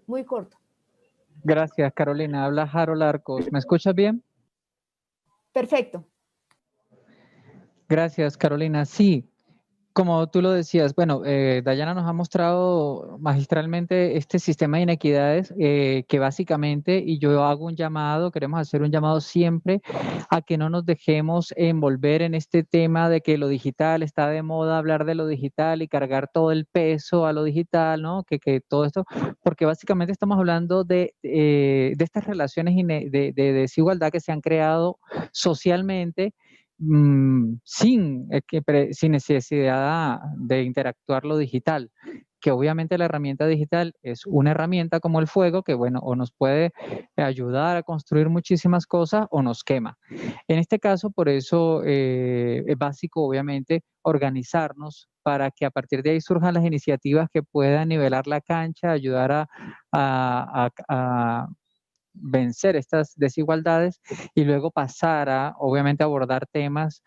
muy corto. Gracias, Carolina. Habla Harold Arcos. ¿Me escuchas bien? Perfecto. Gracias, Carolina. Sí, como tú lo decías, bueno, Dayana nos ha mostrado magistralmente este sistema de inequidades que básicamente, y yo hago un llamado, queremos hacer un llamado siempre a que no nos dejemos envolver en este tema de que lo digital está de moda, hablar de lo digital y cargar todo el peso a lo digital, ¿no? Que todo esto, porque básicamente estamos hablando de estas relaciones de desigualdad que se han creado socialmente sin necesidad de interactuar lo digital, que obviamente la herramienta digital es una herramienta como el fuego que, bueno, o nos puede ayudar a construir muchísimas cosas o nos quema. En este caso, por eso es básico, obviamente, organizarnos para que a partir de ahí surjan las iniciativas que puedan nivelar la cancha, ayudar a vencer estas desigualdades y luego pasar a, obviamente, abordar temas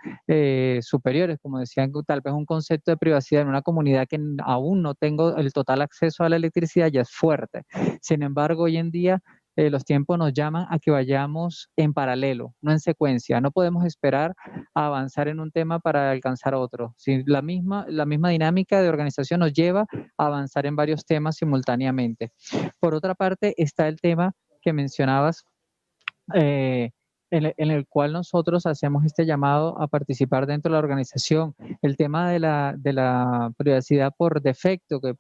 superiores, como decían, tal vez un concepto de privacidad en una comunidad que aún no tengo el total acceso a la electricidad ya es fuerte. Sin embargo, hoy en día los tiempos nos llaman a que vayamos en paralelo, no en secuencia. No podemos esperar a avanzar en un tema para alcanzar otro. Si la misma dinámica de organización nos lleva a avanzar en varios temas simultáneamente. Por otra parte, está el tema que mencionabas, en el cual nosotros hacemos este llamado a participar dentro de la organización. El tema de la privacidad por defecto, que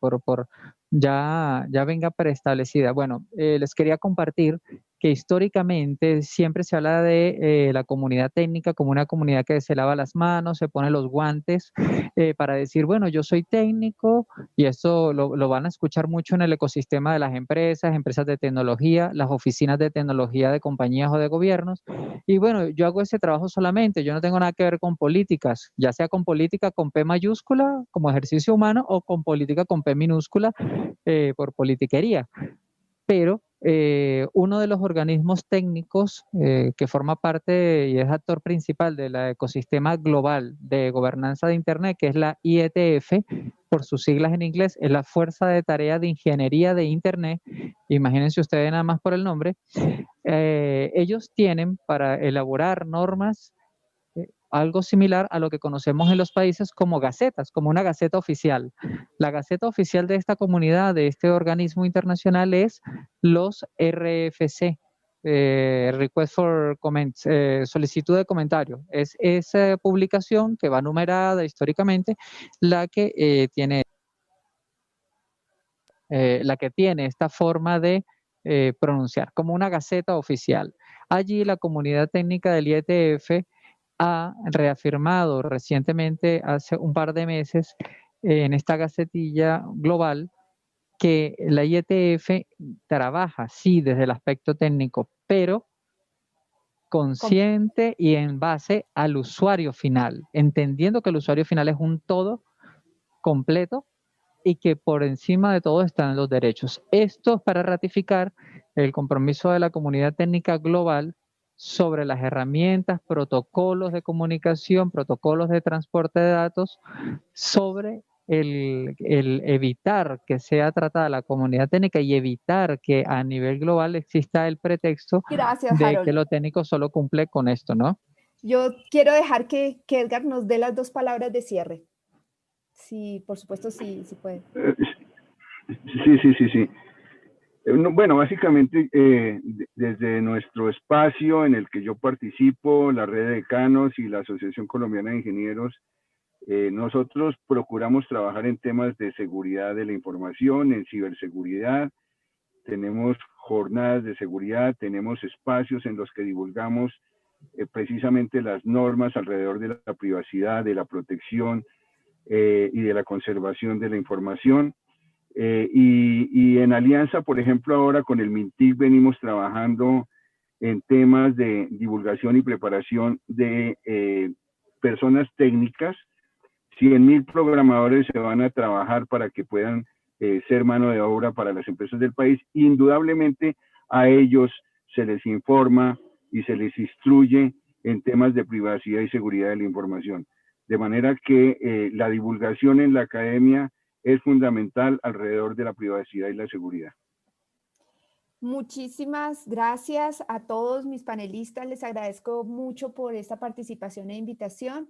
ya venga preestablecida. Bueno, les quería compartir que históricamente siempre se habla de la comunidad técnica como una comunidad que se lava las manos, se pone los guantes para decir, bueno, yo soy técnico, y esto lo van a escuchar mucho en el ecosistema de las empresas de tecnología, las oficinas de tecnología de compañías o de gobiernos. Y bueno, yo hago ese trabajo solamente, yo no tengo nada que ver con políticas, ya sea con política con P mayúscula como ejercicio humano o con política con P minúscula por politiquería. Pero uno de los organismos técnicos que forma parte y es actor principal del ecosistema global de gobernanza de Internet, que es la IETF, por sus siglas en inglés, es la Fuerza de Tarea de Ingeniería de Internet. Imagínense ustedes nada más por el nombre. Ellos tienen para elaborar normas algo similar a lo que conocemos en los países como gacetas, como una gaceta oficial. La gaceta oficial de esta comunidad, de este organismo internacional, es los RFC, Request for Comments, solicitud de comentario. Es esa publicación que va numerada históricamente la que tiene esta forma de pronunciar, como una gaceta oficial. Allí la comunidad técnica del IETF ha reafirmado recientemente, hace un par de meses, en esta gacetilla global, que la IETF trabaja, sí, desde el aspecto técnico, pero consciente y en base al usuario final, entendiendo que el usuario final es un todo completo y que por encima de todo están los derechos. Esto es para ratificar el compromiso de la comunidad técnica global sobre las herramientas, protocolos de comunicación, protocolos de transporte de datos, sobre el evitar que sea tratada la comunidad técnica y evitar que a nivel global exista el pretexto Gracias, de Harold. que lo técnico solo cumple con esto, ¿no? Yo quiero dejar que Edgar nos dé las 2 palabras de cierre. Sí, por supuesto, sí puede. Sí. Bueno, básicamente desde nuestro espacio en el que yo participo, la Red de Decanos y la Asociación Colombiana de Ingenieros, nosotros procuramos trabajar en temas de seguridad de la información, en ciberseguridad. Tenemos jornadas de seguridad, tenemos espacios en los que divulgamos precisamente las normas alrededor de la privacidad, de la protección y de la conservación de la información. Y en alianza, por ejemplo, ahora con el MINTIC venimos trabajando en temas de divulgación y preparación de personas técnicas. 100.000 programadores se van a trabajar para que puedan ser mano de obra para las empresas del país. Indudablemente a ellos se les informa y se les instruye en temas de privacidad y seguridad de la información. De manera que la divulgación en la academia es fundamental alrededor de la privacidad y la seguridad. Muchísimas gracias a todos mis panelistas. Les agradezco mucho por esta participación e invitación.